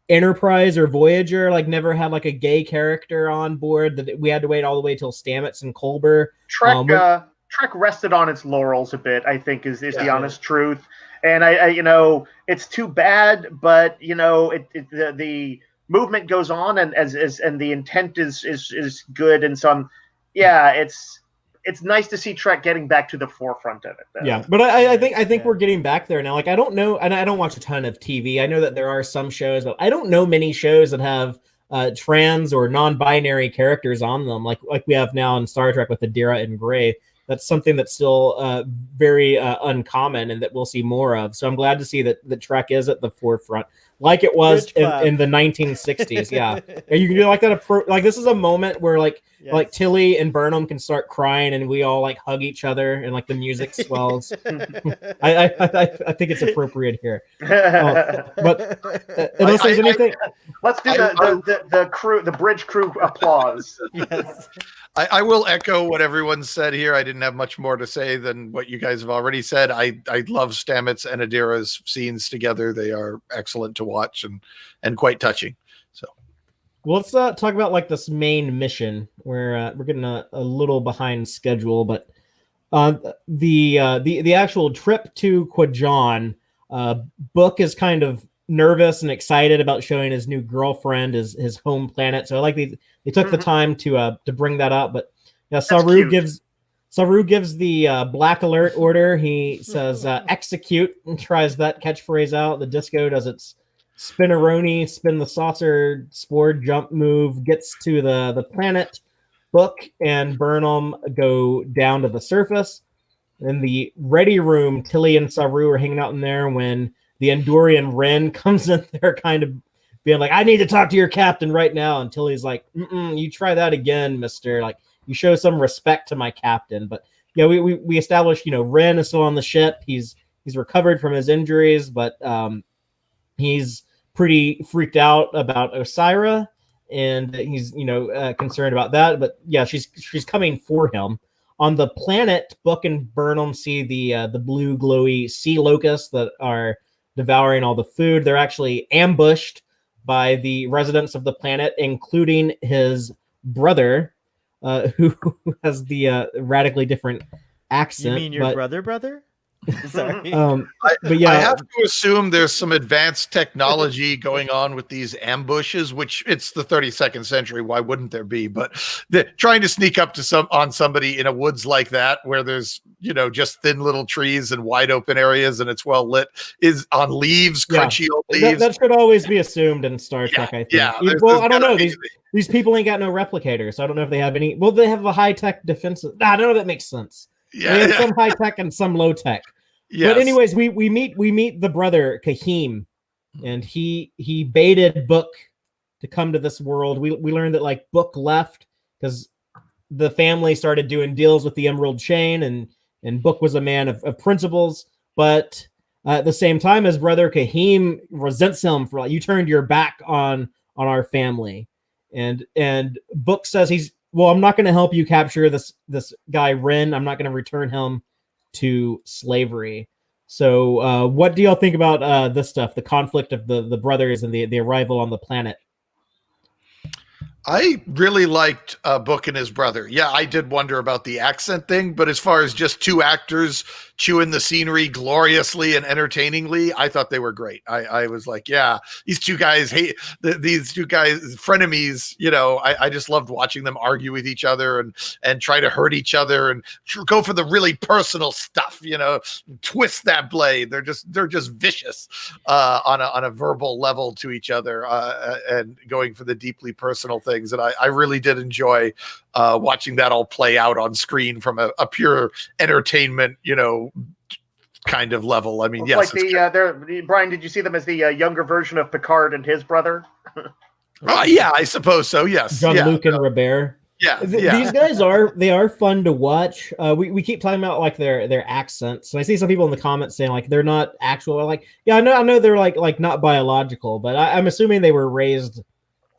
Enterprise or Voyager never had a gay character on board, that we had to wait all the way till Stamets and Culber. Trek rested on its laurels a bit, I think is the honest truth. And I it's too bad, but the movement goes on, and and the intent is good, and so it's nice to see Trek getting back to the forefront of it, though. Yeah, but I think we're getting back there now. I don't know, and I don't watch a ton of TV. I know that there are some shows, but I don't know many shows that have trans or non-binary characters on them, like we have now in Star Trek with Adira and Gray. That's something that's still very uncommon, and that we'll see more of. So I'm glad to see that Trek is at the forefront, like it was in the 1960s. Yeah, you can do that. This is a moment where Tilly and Burnham can start crying, and we all hug each other, and the music swells. I think it's appropriate here. But unless there's anything, let's do the bridge crew applause. Yes. I will echo what everyone said here. I didn't have much more to say than what you guys have already said. I love Stamets and Adira's scenes together. They are excellent to watch and quite touching. So, well, let's talk about this main mission. We're getting a little behind schedule, but the actual trip to Quajon, Book is kind of nervous and excited about showing his new girlfriend his home planet. So I like they took the time to bring that up. But yeah, Saru gives the black alert order. He says execute, and tries that catchphrase out. The disco does its spin-a-roni, spin the saucer, spore jump move, gets to the planet. Book and Burnham go down to the surface. In the ready room, Tilly and Saru are hanging out in there when the Andorian Wren comes in there kind of being like, I need to talk to your captain right now. And Tilly's like, you try that again, mister. You show some respect to my captain. But yeah, we established, Wren is still on the ship. He's recovered from his injuries, but he's pretty freaked out about Osyraa, and he's, concerned about that. But yeah, she's coming for him. On the planet, Book and Burnham see the blue glowy sea locusts that are devouring all the food. They're actually ambushed by the residents of the planet, including his brother, who has the radically different accent. You mean your brother? Sorry. But yeah, I have to assume there's some advanced technology going on with these ambushes, which it's the 32nd century. Why wouldn't there be? But trying to sneak up to on somebody in a woods like that, where there's, just thin little trees and wide open areas and it's well lit, is on leaves, crunchy old leaves. That should always be assumed in Star Trek, I think. Yeah, I don't know. These people ain't got no replicators. So I don't know if they have any. Well, they have a high-tech defense. I don't know if that makes sense. Yeah, they have some high-tech and some low-tech. Yes. But anyways, we meet the brother Kahim, and he baited Book to come to this world. We learned that like Book left because the family started doing deals with the Emerald Chain, and Book was a man of principles. But at the same time, his brother Kahim resents him for you turned your back on our family, and Book says I'm not going to help you capture this guy Ren. I'm not going to return him to slavery. So what do y'all think about this stuff, the conflict of the brothers and the arrival on the planet? I really liked Book and his brother. Yeah, I did wonder about the accent thing, but as far as just two actors chewing the scenery gloriously and entertainingly, I thought they were great. I was like, yeah, these two guys frenemies, I just loved watching them argue with each other and try to hurt each other and go for the really personal stuff, twist that blade. They're just vicious on a verbal level to each other and going for the deeply personal things. And I really did enjoy watching that all play out on screen from a pure entertainment, kind of level. I mean, yes. Like Brian, did you see them as the younger version of Picard and his brother? Yeah, I suppose so. Yes. Jean-Luc and Robert. Yeah. These guys are fun to watch. We keep talking about like their accents, and I see some people in the comments saying like they're not actual. Like, yeah, I know they're like not biological, but I'm assuming they were raised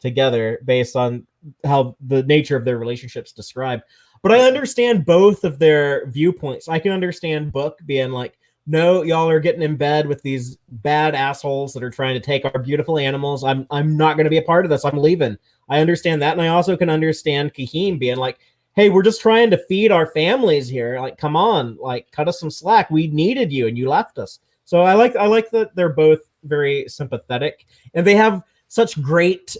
together based on how the nature of their relationships described. But I understand both of their viewpoints. I can understand Book being like, no, y'all are getting in bed with these bad assholes that are trying to take our beautiful animals. I'm not going to be a part of this. I'm leaving. I understand that. And I also can understand Kahim being like, hey, we're just trying to feed our families here. Like, come on, like cut us some slack. We needed you and you left us. So I like that they're both very sympathetic and they have such great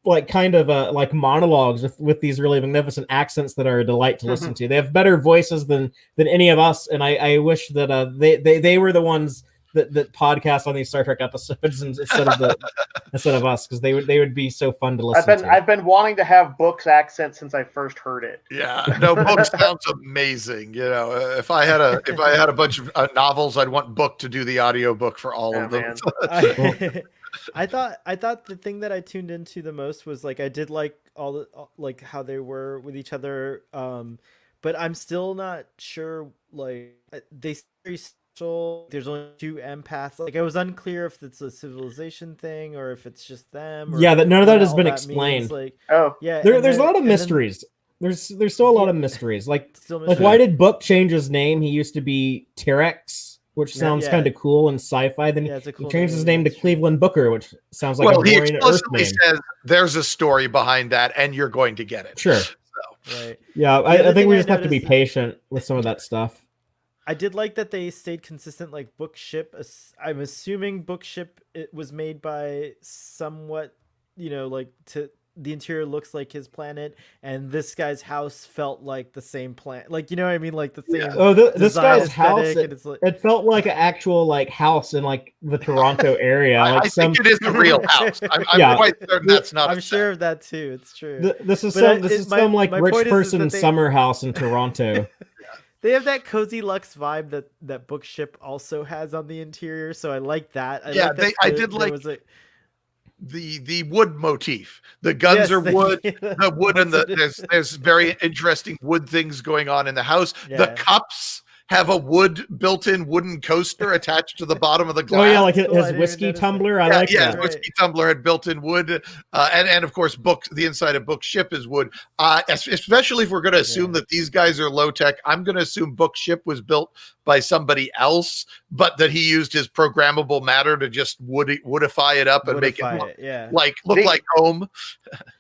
like kind of like monologues with these really magnificent accents that are a delight to listen to. They have better voices than any of us, and I wish that they were the ones that podcast on these Star Trek episodes instead of us, because they would be so fun to listen to. I've been wanting to have Book's accent since I first heard it. Yeah, no, Book sounds amazing. If I had a bunch of novels, I'd want Book to do the audiobook for all of them. I thought the thing that I tuned into the most was like I did like like how they were with each other, but I'm still not sure. Like they very special. There's only two empaths. Like I was unclear if it's a civilization thing or if it's just them. Or none of that has been explained. Like, yeah, there's a lot of mysteries. There's still a lot of mysteries. Like why did Book change his name? He used to be Terex, which sounds kind of cool and sci-fi. Then he changed his name to Cleveland Booker, which sounds like a boring he explicitly Earth name. says there's a story behind that, and you're going to get it. Sure. Right. Yeah, I think we just have to be patient with some of that stuff. I did like that they stayed consistent. Like Book ship, I'm assuming Book ship it was made by somewhat, like the interior looks like his planet, and this guy's house felt like the same planet. Like, you know what I mean? Like the same. Yeah. Oh, this guy's house. It felt like an actual like house in like the Toronto area. I think it is a real house. I'm quite certain that's not. I'm sure of that too. It's true. This is some like rich person summer house in Toronto. They have that cozy luxe vibe that Book ship also has on the interior. So I like that. I did like the wood motif. The guns are wood. The wood and there's very interesting wood things going on in the house. Yeah. The cups have a built-in wooden coaster attached to the bottom of the glass. Oh yeah, like his whiskey tumbler. I like that. Yeah, whiskey tumbler had built-in wood, and of course, the inside of Book ship is wood. Especially if we're going to assume that these guys are low tech, I'm going to assume Book ship was built by somebody else, but that he used his programmable matter to just woodify it up and make it look like home.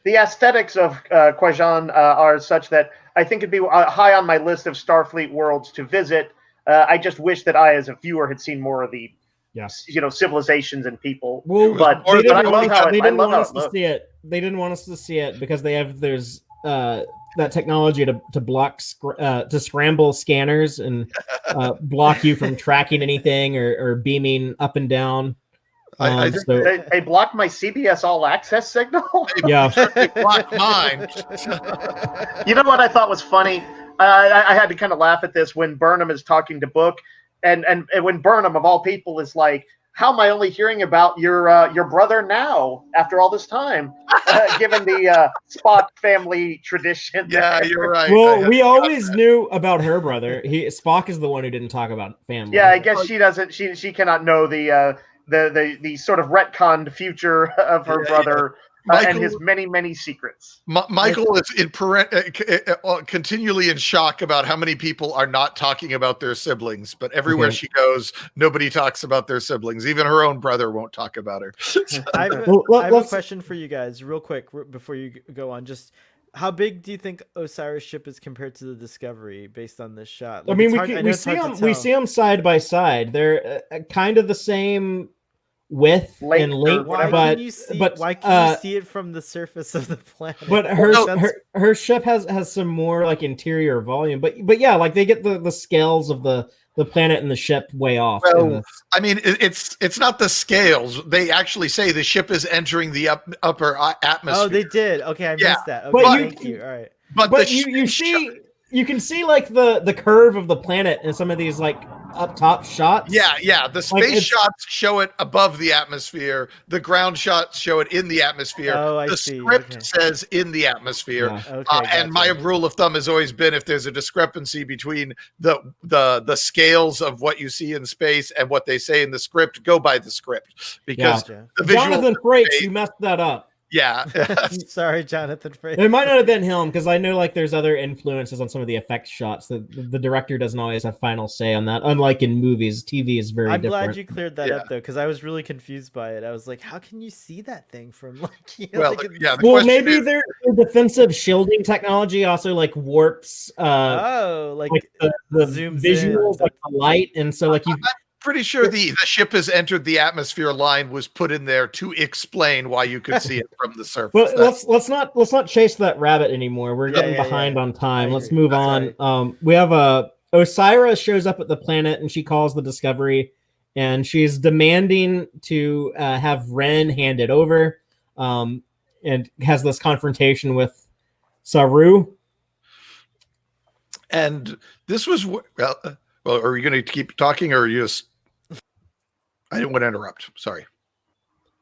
The aesthetics of Kwejian are such that I think it'd be high on my list of Starfleet worlds to visit. I just wish that I, as a viewer, had seen more of the, Yeah. civilizations and people. Well, but more they but I didn't love want how us, it. they I didn't love want how us it to looks. see it. They didn't want us to see it because there's that technology to block to scramble scanners and block you from tracking anything or beaming up and down. I think So They blocked my CBS All Access signal. yeah, they blocked mine. You know what I thought was funny? I had to kind of laugh at this when Burnham is talking to Book, and when Burnham, of all people, is like, "How am I only hearing about your brother now after all this time?" Given the Spock family tradition. Yeah, there. you're right. well, we always knew about her brother. Spock is the one who didn't talk about family. Yeah, I guess she doesn't. She cannot know the sort of retconned future of her brother and his many secrets. Michael is continually in shock about how many people are not talking about their siblings, but everywhere she goes, nobody talks about their siblings. Even her own brother won't talk about her. I have a question for you guys, real quick, before you go on. Just how big do you think Osyraa's ship is compared to the Discovery, based on this shot? I mean, we see them side by side. They're kind of the same width and length. Why can you see it from the surface of the planet? But her ship has some more like interior volume. But yeah, like they get the scales of the planet and the ship way off. Well, I mean, it's not the scales. They actually say the ship is entering the upper atmosphere. Oh, they did. Okay, I missed that. Okay, but thank you. All right. But you can see like the curve of the planet in some of these like up top shots. Yeah. The space shots show it above the atmosphere. The ground shots show it in the atmosphere. Oh, the script says in the atmosphere. Yeah. Okay, and my rule of thumb has always been, if there's a discrepancy between the scales of what you see in space and what they say in the script, go by the script, because the visual Jonathan Frakes, you messed that up. Yeah. Sorry, Jonathan Frakes. It might not have been him, because I know like there's other influences on some of the effects shots. The director doesn't always have final say on that. Unlike in movies, TV is very different. I'm glad you cleared that up, though, because I was really confused by it. I was like, how can you see that thing from like? Well, maybe their defensive shielding technology also like warps. Like the visuals, like the light, and so like you. Pretty sure the ship has entered the atmosphere line was put in there to explain why you could see it from the surface. Well, let's not chase that rabbit anymore. We're getting behind on time. Let's move on. Right. We have Osyraa shows up at the planet and she calls the Discovery, and she's demanding to have Ren handed over, and has this confrontation with Saru. And this was well, are you going to keep talking, or are you just? I didn't want to interrupt. Sorry.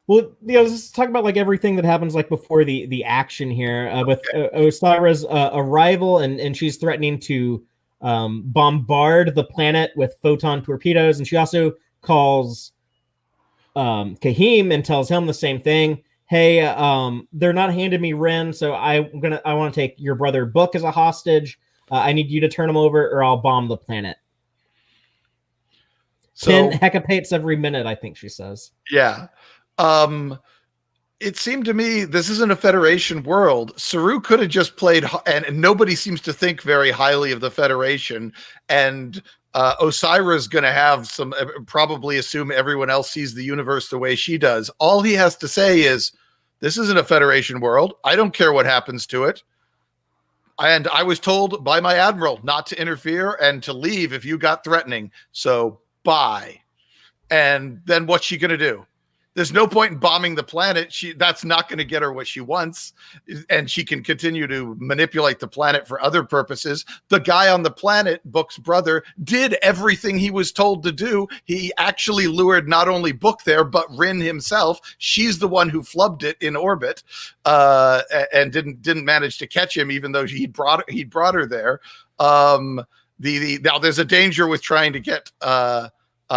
Well, yeah, let's just talk about like everything that happens like before the action here with Osyraa's arrival, and she's threatening to bombard the planet with photon torpedoes, and she also calls Kahim and tells him the same thing. Hey, they're not handing me Ren, so I want to take your brother Book as a hostage. I need you to turn him over, or I'll bomb the planet. So, 10 hecapates every minute, I think she says. Yeah. It seemed to me this isn't a Federation world. Saru could have just played, and nobody seems to think very highly of the Federation. And Osyraa is going to have some, probably assume everyone else sees the universe the way she does. All he has to say is, this isn't a Federation world. I don't care what happens to it. And I was told by my admiral not to interfere and to leave if you got threatening. So bye. And then what's she going to do? There's no point in bombing the planet. That's not going to get her what she wants. And she can continue to manipulate the planet for other purposes. The guy on the planet, Book's brother, did everything he was told to do. He actually lured not only Book there, but Rin himself. She's the one who flubbed it in orbit, and didn't manage to catch him, even though he brought her there. Now there's a danger with trying to get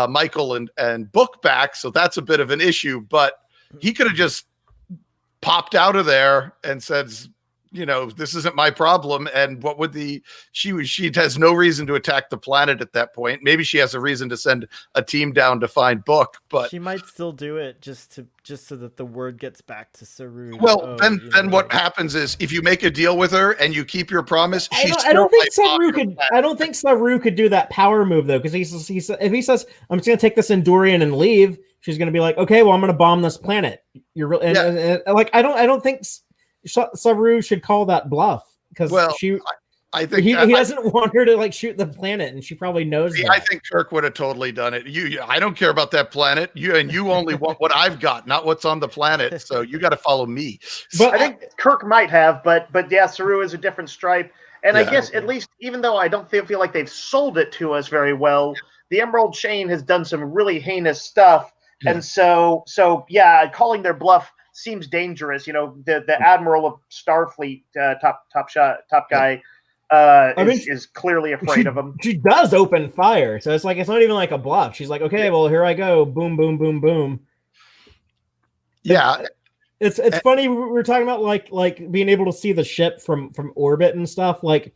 Michael and Book back, so that's a bit of an issue, but he could have just popped out of there and said, this isn't my problem. And what would she has no reason to attack the planet at that point. Maybe she has a reason to send a team down to find Book, but she might still do it just so that the word gets back to Saru. Well, then what happens is if you make a deal with her and you keep your promise, I don't think Saru could do that power move though, because if he says I'm just gonna take this Endorian and leave, she's gonna be like, okay, well I'm gonna bomb this planet. You're really and I don't think Saru should call that bluff, because I think he doesn't want her to shoot the planet, and she probably knows that. I think Kirk would have totally done it. I don't care about that planet. You only want what I've got, not what's on the planet. So you got to follow me. But I think Kirk might have, but yeah, Saru is a different stripe. And I guess at least, even though I don't feel like they've sold it to us very well, the Emerald Chain has done some really heinous stuff, and so calling their bluff seems dangerous. The Admiral of Starfleet, top guy. Is clearly afraid of him. She does open fire, so it's not even like a bluff. She's like, okay, well, here I go, boom, boom, boom, boom. Yeah, it's funny. We were talking about like being able to see the ship from orbit and stuff. Like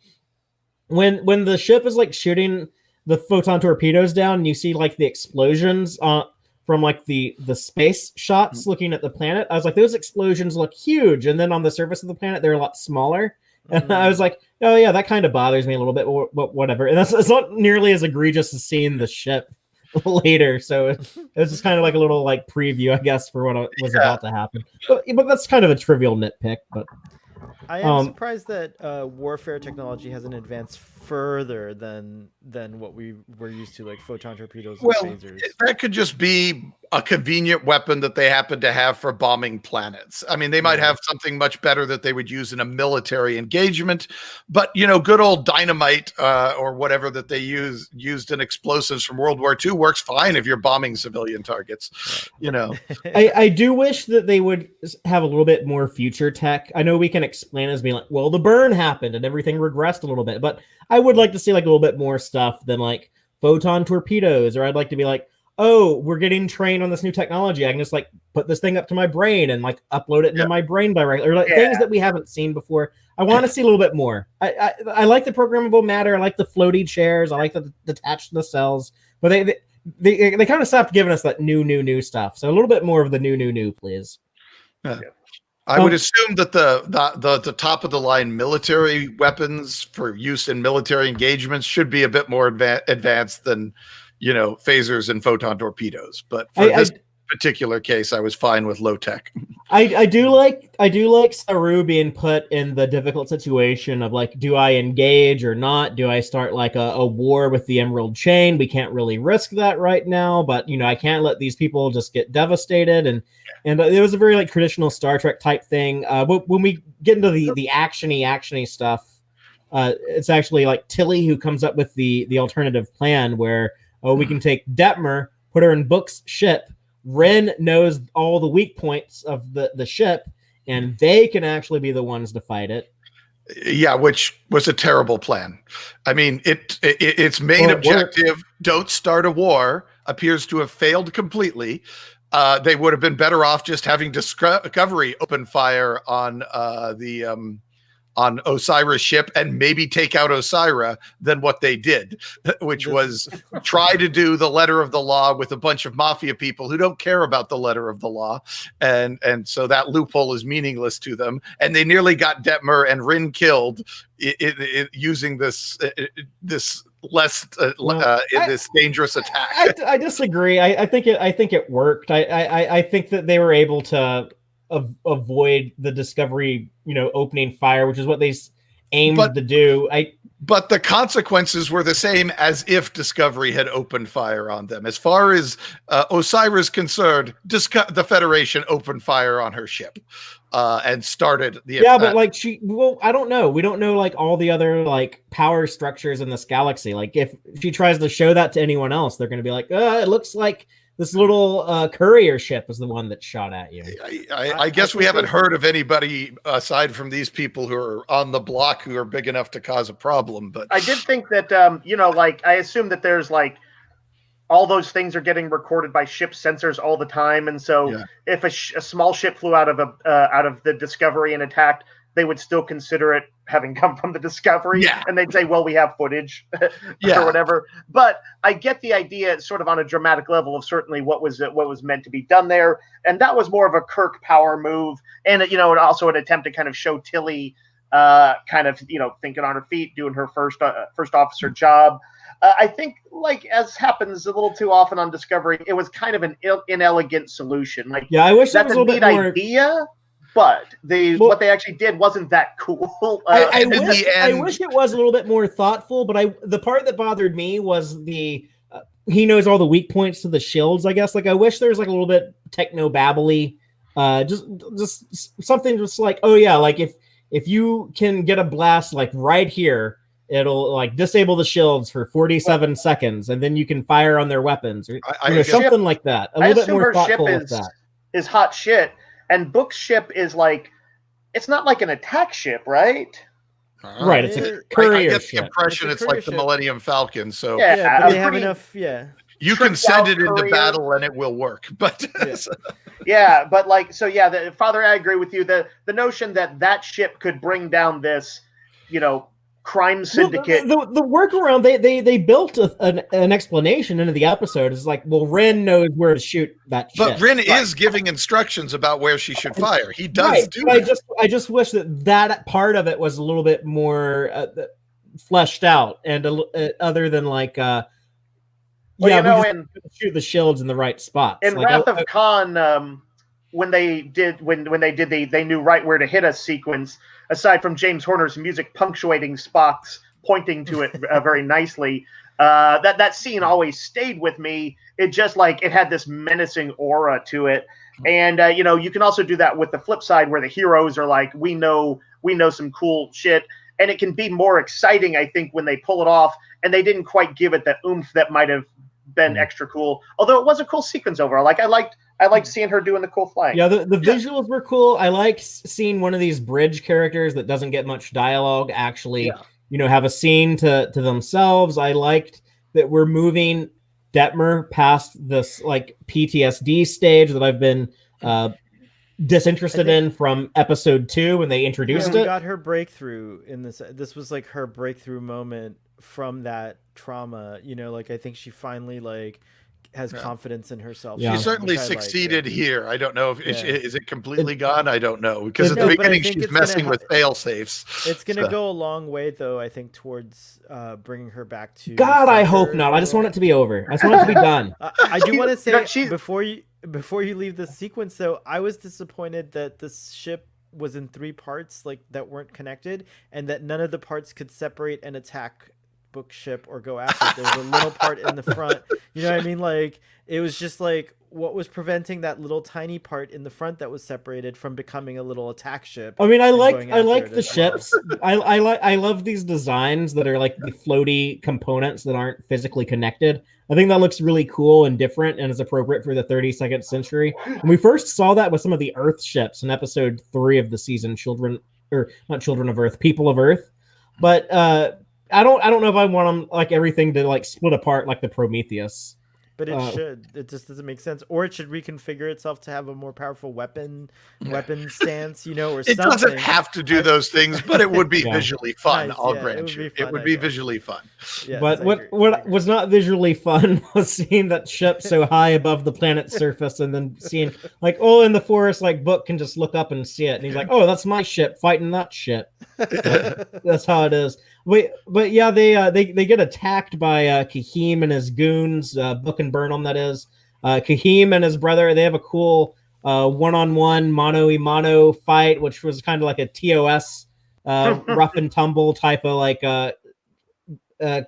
when the ship is shooting the photon torpedoes down, and you see the explosions from the space shots looking at the planet. I was like, those explosions look huge, and then on the surface of the planet, they're a lot smaller. And I was like, oh yeah, that kind of bothers me a little bit, but whatever. And it's not nearly as egregious as seeing the ship later. So it was just kind of a little preview, I guess, for what was about to happen. But that's kind of a trivial nitpick. But I am surprised that warfare technology hasn't advanced further than what we were used to, like photon torpedoes and phasers. That could just be a convenient weapon that they happen to have for bombing planets. I mean, they might have something much better that they would use in a military engagement, but good old dynamite or whatever that they used in explosives from World War II works fine if you're bombing civilian targets. I do wish that they would have a little bit more future tech. I know we can explain it as being like, well, the burn happened and everything regressed a little bit, but I would like to see a little bit more stuff than photon torpedoes, or I'd like to be oh, we're getting trained on this new technology. I can just put this thing up to my brain and upload it into my brain directly, or things that we haven't seen before. I want to see a little bit more. I like the programmable matter. I like the floaty chairs. I like the detached cells, but they kind of stopped giving us that new stuff. So a little bit more of the new, please. Yeah. I would assume that the top of the line military weapons for use in military engagements should be a bit more advanced than phasers and photon torpedoes. But for this particular case, I was fine with low tech. I do like Saru being put in the difficult situation of do I engage or not? Do I start a war with the Emerald Chain? We can't really risk that right now, but I can't let these people just get devastated. And it was a very traditional Star Trek type thing. When we get into the actiony stuff, it's actually Tilly who comes up with the alternative plan where we can take Detmer, put her in Book's ship. Ren knows all the weak points of the ship, and they can actually be the ones to fight it. Yeah, which was a terrible plan. I mean, its main objective, don't start a war, appears to have failed completely. They would have been better off just having Discovery open fire on on Osyra's ship and maybe take out Osyraa than what they did, which was try to do the letter of the law with a bunch of mafia people who don't care about the letter of the law. And so that loophole is meaningless to them. And they nearly got Detmer and Rin killed using this this dangerous attack. I disagree. I think it worked. I think that they were able to avoid the Discovery, opening fire, which is what they aimed to do. But the consequences were the same as if Discovery had opened fire on them. As far as Osyraa is concerned, the Federation opened fire on her ship and started the attack. But I don't know. We don't know all the other power structures in this galaxy. If she tries to show that to anyone else, they're going to be it looks like this little courier ship is the one that shot at you. I guess we haven't heard of anybody aside from these people who are on the block who are big enough to cause a problem. But I did think that, I assume that there's all those things are getting recorded by ship sensors all the time, and so if a small ship flew out of the Discovery and attacked, they would still consider it having come from the Discovery, and they'd say, well, we have footage or whatever. But I get the idea sort of on a dramatic level of certainly what was meant to be done there. And that was more of a Kirk power move. And, and also an attempt to kind of show Tilly kind of, thinking on her feet, doing her first officer job. I think, like, as happens a little too often on Discovery, it was kind of an inelegant solution. Like, I wish that's that was a neat more idea. But what they actually did wasn't that cool. I wish it was a little bit more thoughtful. But the part that bothered me was he knows all the weak points to the shields. I guess I wish there was like a little bit techno babbly, just something just like, oh yeah, like if you can get a blast like right here, it'll like disable the shields for 47 seconds, and then you can fire on their weapons or something like that. A little bit more thoughtful with that. Is hot shit. And Book's ship is like, it's not like an attack ship, right? Right, it's a courier I get the ship. impression it's like the Millennium Falcon. So but they have enough. You can send it into battle and it will work. But Father, I agree with you. The notion that ship could bring down this, crime syndicate. Well, the workaround they built an explanation into the episode. Is like, well, Ren knows where to shoot that ship. But Ren is giving instructions about where she should fire. He does do that. I just wish that part of it was a little bit more fleshed out, and other than like, we shoot the shields in the right spots. In Wrath of Khan, when they did the they knew right where to hit us sequence. Aside from James Horner's music punctuating spots, pointing to it very nicely, that scene always stayed with me. It just it had this menacing aura to it, and you can also do that with the flip side where the heroes are like, we know some cool shit, and it can be more exciting, I think, when they pull it off. And they didn't quite give it the oomph that might have been extra cool. Although it was a cool sequence overall. Like I liked seeing her doing the cool flying. Yeah, the visuals were cool. I like seeing one of these bridge characters that doesn't get much dialogue actually, have a scene to themselves. I liked that we're moving Detmer past this like PTSD stage that I've been disinterested in from episode 2 when they introduced it. We got her breakthrough in this. This was like her breakthrough moment from that trauma. I think she finally has confidence in herself. She certainly succeeded here. I don't know if is it completely gone. I don't know, because at the beginning she's messing with fail safes. It's going to go a long way, though. I think towards bringing her back to. God, I hope not. I just want it to be over. I just want it to be done. I do want to say before you leave the sequence, though, I was disappointed that this ship was in 3 parts that weren't connected, and that none of the parts could separate and attack Book ship or go after it. There was a little part in the front, you know what I mean? It was just what was preventing that little tiny part in the front that was separated from becoming a little attack ship. I mean, I like the ships. I love these designs that are like the floaty components that aren't physically connected. I think that looks really cool and different and is appropriate for the 32nd century. And we first saw that with some of the Earth ships in episode 3 of the season, not Children of Earth, People of Earth. But I don't know if I want them everything to split apart like the Prometheus. But it should. It just doesn't make sense. Or it should reconfigure itself to have a more powerful weapon stance, or something. It doesn't have to do those things, but it would be visually fun. I'll grant you. It would be visually fun. Yes, but what was not visually fun was seeing that ship so high above the planet's surface, and then seeing in the forest, Book can just look up and see it, and he's like, oh, that's my ship fighting that ship. That's how it is. But yeah, they get attacked by Kahim and his goons, Book and Burnham, that is. Kahim and his brother, they have a cool one-on-one mano-a-mano fight, which was kind of like a TOS rough and tumble type of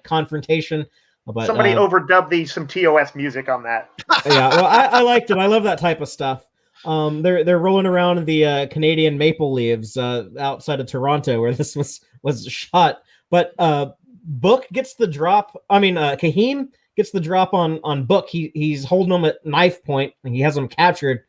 confrontation. But somebody overdubbed some TOS music on that. Yeah, well, I liked it. I love that type of stuff. They're rolling around in the Canadian maple leaves outside of Toronto where this was shot. But Book gets the drop. Kahim gets the drop on Book. He's holding him at knife point, and he has him captured.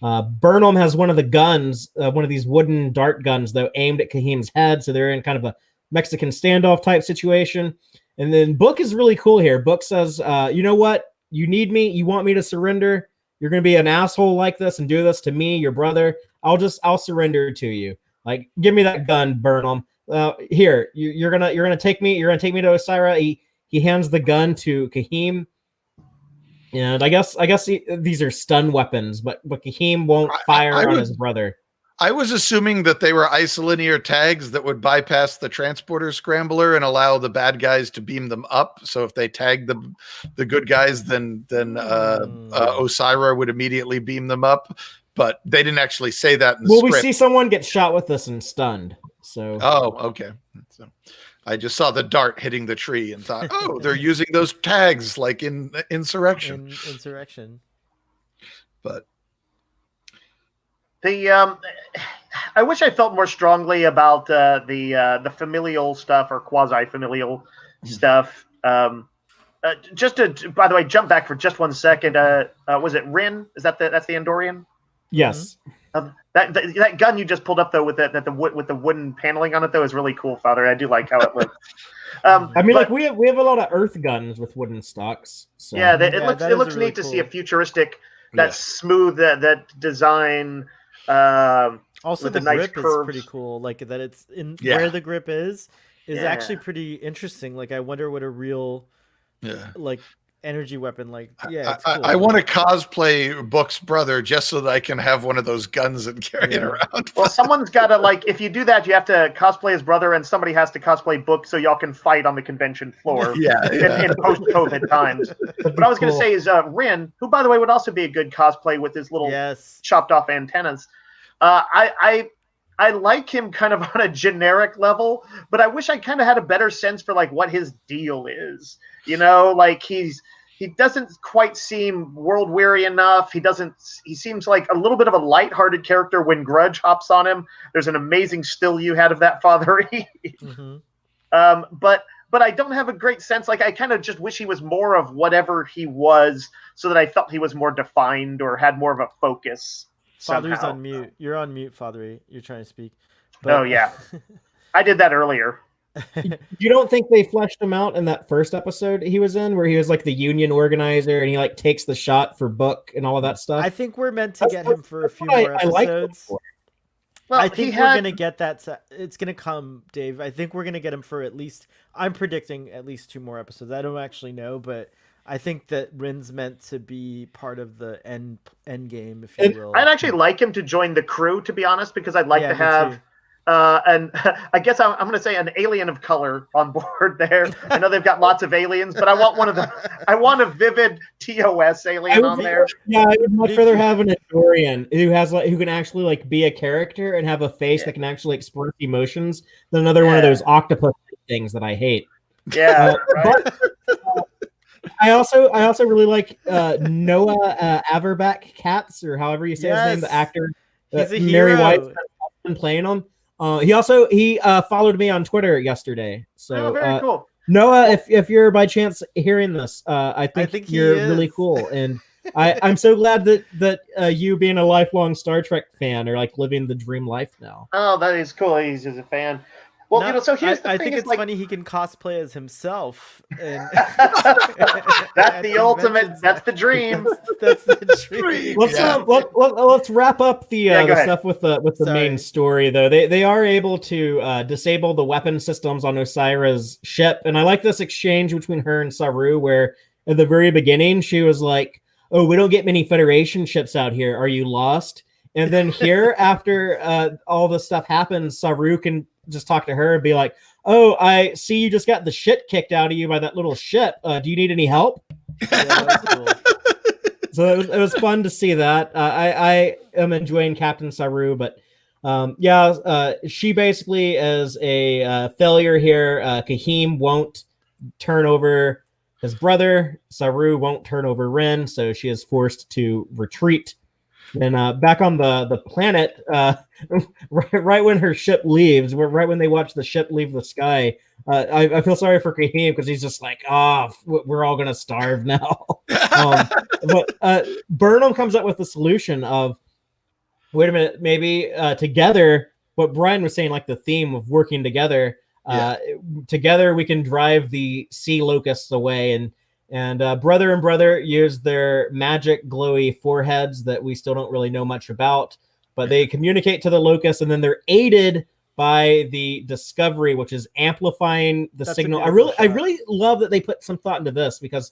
Burnham has one of the guns, one of these wooden dart guns, though, aimed at Kahim's head. So they're in kind of a Mexican standoff type situation. And then Book is really cool here. Book says, you know what? you need me, you want me to surrender, you're gonna be an asshole like this and do this to me, your brother, I'll surrender to you. Like, give me that gun, Burnham. Here, you're gonna take me to Osyraa. He hands the gun to Kahim. And I guess these are stun weapons, but Kahim won't fire on his brother. I was assuming that they were isolinear tags that would bypass the transporter scrambler and allow the bad guys to beam them up. So if they tag the good guys, then Osyraa would immediately beam them up. But they didn't actually say that in the script. We see someone get shot with this and stunned. So okay. So I just saw the dart hitting the tree and thought, oh, they're using those tags like in Insurrection. Insurrection. But I wish I felt more strongly about the familial stuff or quasi-familial stuff. Just to, by the way, jump back for just 1 second. Was it Rin? That's the Andorian? Yes. That gun you just pulled up though with the wooden paneling on it though is really cool, Father. I do like how it looks. I mean, like we have a lot of Earth guns with wooden stocks. So. Yeah, it looks really neat cool to see a futuristic, smooth that design. Also, with the nice grip curves. is pretty cool. Like that, it's in where the grip is actually pretty interesting. Like, I wonder what a real like energy weapon like. Yeah, it's cool. I want to cosplay Book's brother just so that I can have one of those guns and carry it around. Well, someone's got to, like, if you do that, you have to cosplay his brother, and somebody has to cosplay Book so y'all can fight on the convention floor. In post-COVID times. What I was going to say is Rin, who, by the way, would also be a good cosplay with his little chopped off antennas. I like him kind of on a generic level, but I wish I kind of had a better sense for like what his deal is. You know, like he doesn't quite seem world weary enough. He seems like a little bit of a lighthearted character when Grudge hops on him. There's an amazing still you had of that, Father. But I don't have a great sense. Like, I kind of just wish he was more of whatever he was, so that I felt he was more defined or had more of a focus. Father's somehow. on mute. You're on mute, Father. You're trying to speak. But... Oh, yeah. I did that earlier. You don't think they fleshed him out in that first episode he was in, where he was like the union organizer and he like takes the shot for Book and all of that stuff? I think we're meant to get him for a few more episodes. Well, I think we're going to get that. It's going to come, Dave. I think we're going to get him for at least, I'm predicting at least 2 more episodes. I don't actually know, but I think that Rin's meant to be part of the end game, if you will. I'd actually like him to join the crew, to be honest, because I'd like to have, and I guess I'm going to say an alien of color on board there. I know they've got lots of aliens, but I want a vivid TOS alien on there. Yeah, I would much rather have an Andorian who can actually like be a character and have a face that can actually express emotions than another one of those octopus things that I hate. Yeah, right. But, I also really like Noah Averbach Katz, or however you say his name, the actor. He's a Mary hero. White's been playing him. He followed me on Twitter yesterday. So very cool. Noah, if you're by chance hearing this, I think you're really cool, and I'm so glad that you, being a lifelong Star Trek fan, are like living the dream life now. Oh, that is cool. He's a fan. Well, so here's the thing. I think it's funny he can cosplay as himself. And that's the ultimate. That's the dream. That's the dream. Let's wrap up the stuff with the main story, though. They are able to disable the weapon systems on Osyraa's ship, and I like this exchange between her and Saru, where at the very beginning she was like, "Oh, we don't get many Federation ships out here. Are you lost?" And then here, after all this stuff happens, Saru can just talk to her and be like, "Oh, I see you just got the shit kicked out of you by that little ship. Do you need any help?" Yeah, that was cool. So it was fun to see that. I am enjoying Captain Saru, but she basically is a failure here. Kahim won't turn over his brother. Saru won't turn over Rin, so she is forced to retreat. And back on the planet, right when her ship leaves, right when they watch the ship leave the sky, I feel sorry for Kahim because he's just like, we're all going to starve now. But Burnham comes up with the solution of, wait a minute, maybe together, what Brian was saying, like the theme of working together, together we can drive the sea locusts away. And brother and brother use their magic glowy foreheads that we still don't really know much about, but they communicate to the locust, and then they're aided by the Discovery, which is amplifying the signal. I really love that they put some thought into this, because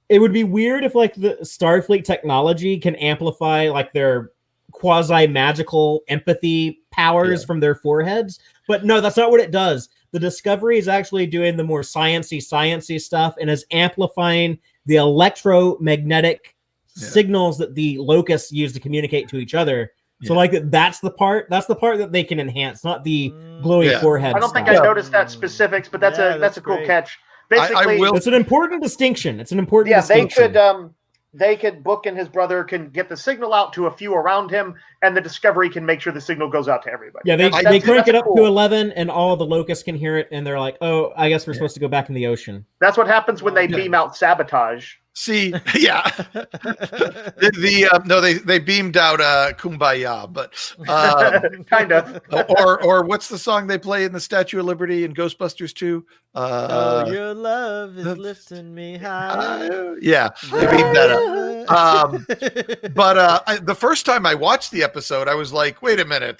it would be weird if like the Starfleet technology can amplify like their quasi-magical empathy powers from their foreheads. But no, that's not what it does. The Discovery is actually doing the more sciencey stuff and is amplifying the electromagnetic signals that the locusts use to communicate to each other. So like that's the part that they can enhance, not the glowy forehead. I don't think I noticed that specifics, but that's a cool catch. Basically, it's an important distinction. It's an important distinction. Book and his brother can get the signal out to a few around him, and the Discovery can make sure the signal goes out to everybody. Yeah, they crank it up to 11, and all the locusts can hear it, and they're like, "Oh, I guess we're supposed to go back in the ocean." That's what happens when they beam out sabotage. See, they beamed out Kumbaya, but kind of. or what's the song they play in the Statue of Liberty in Ghostbusters 2? Your love is lifting me high. They beamed that up. But the first time I watched the episode, I was like, wait a minute,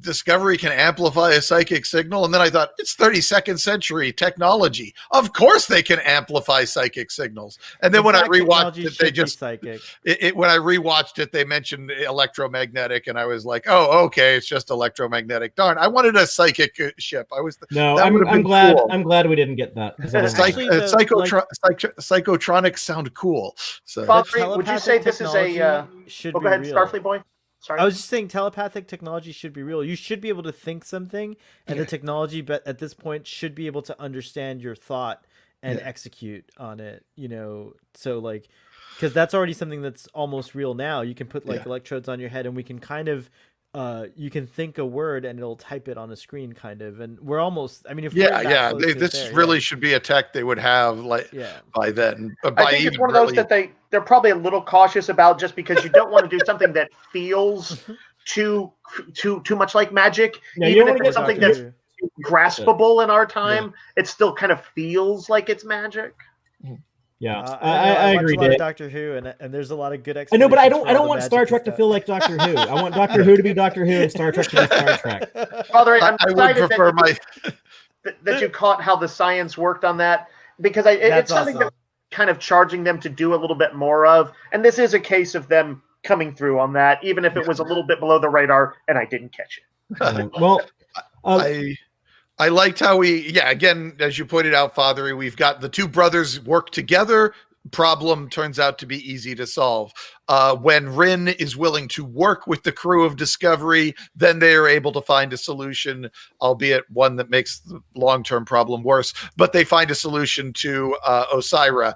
Discovery can amplify a psychic signal, and then I thought, it's 32nd century technology. Of course they can amplify psychic signals. And then when I rewatched it, they just psychic. When I rewatched it, they mentioned electromagnetic, and I was like, "Oh, okay, it's just electromagnetic." Darn, I wanted a psychic ship. I'm glad. Cool. I'm glad we didn't get that. Psychotronics sound cool. So, would you say this is a? Go ahead, Starfleet boy. Sorry. I was just saying telepathic technology should be real. You should be able to think something, and the technology, but at this point, should be able to understand your thought and execute on it, so like, because that's already something that's almost real now. You can put like electrodes on your head, and we can kind of you can think a word and it'll type it on a screen, kind of. And we're almost, I mean, if this really should be a tech they would have by then. I think it's one of those that they're probably a little cautious about, just because you don't want to do something that feels too much like magic. Even if it's something that's graspable in our time, it still kind of feels like it's magic. I agree. A lot of Doctor Who, and there's a lot of good. I know, but I don't want Star Trek to feel like Doctor Who. I want Doctor Who to be Doctor Who and Star Trek to be Star Trek. Father, I'm excited that you caught how the science worked on that, because it's something that kind of charging them to do a little bit more of, and this is a case of them coming through on that, even if it was a little bit below the radar and I didn't catch it. I liked how again, as you pointed out, Fathery, we've got the two brothers work together. Problem turns out to be easy to solve. When Rin is willing to work with the crew of Discovery, then they are able to find a solution, albeit one that makes the long-term problem worse. But they find a solution to Osyraa.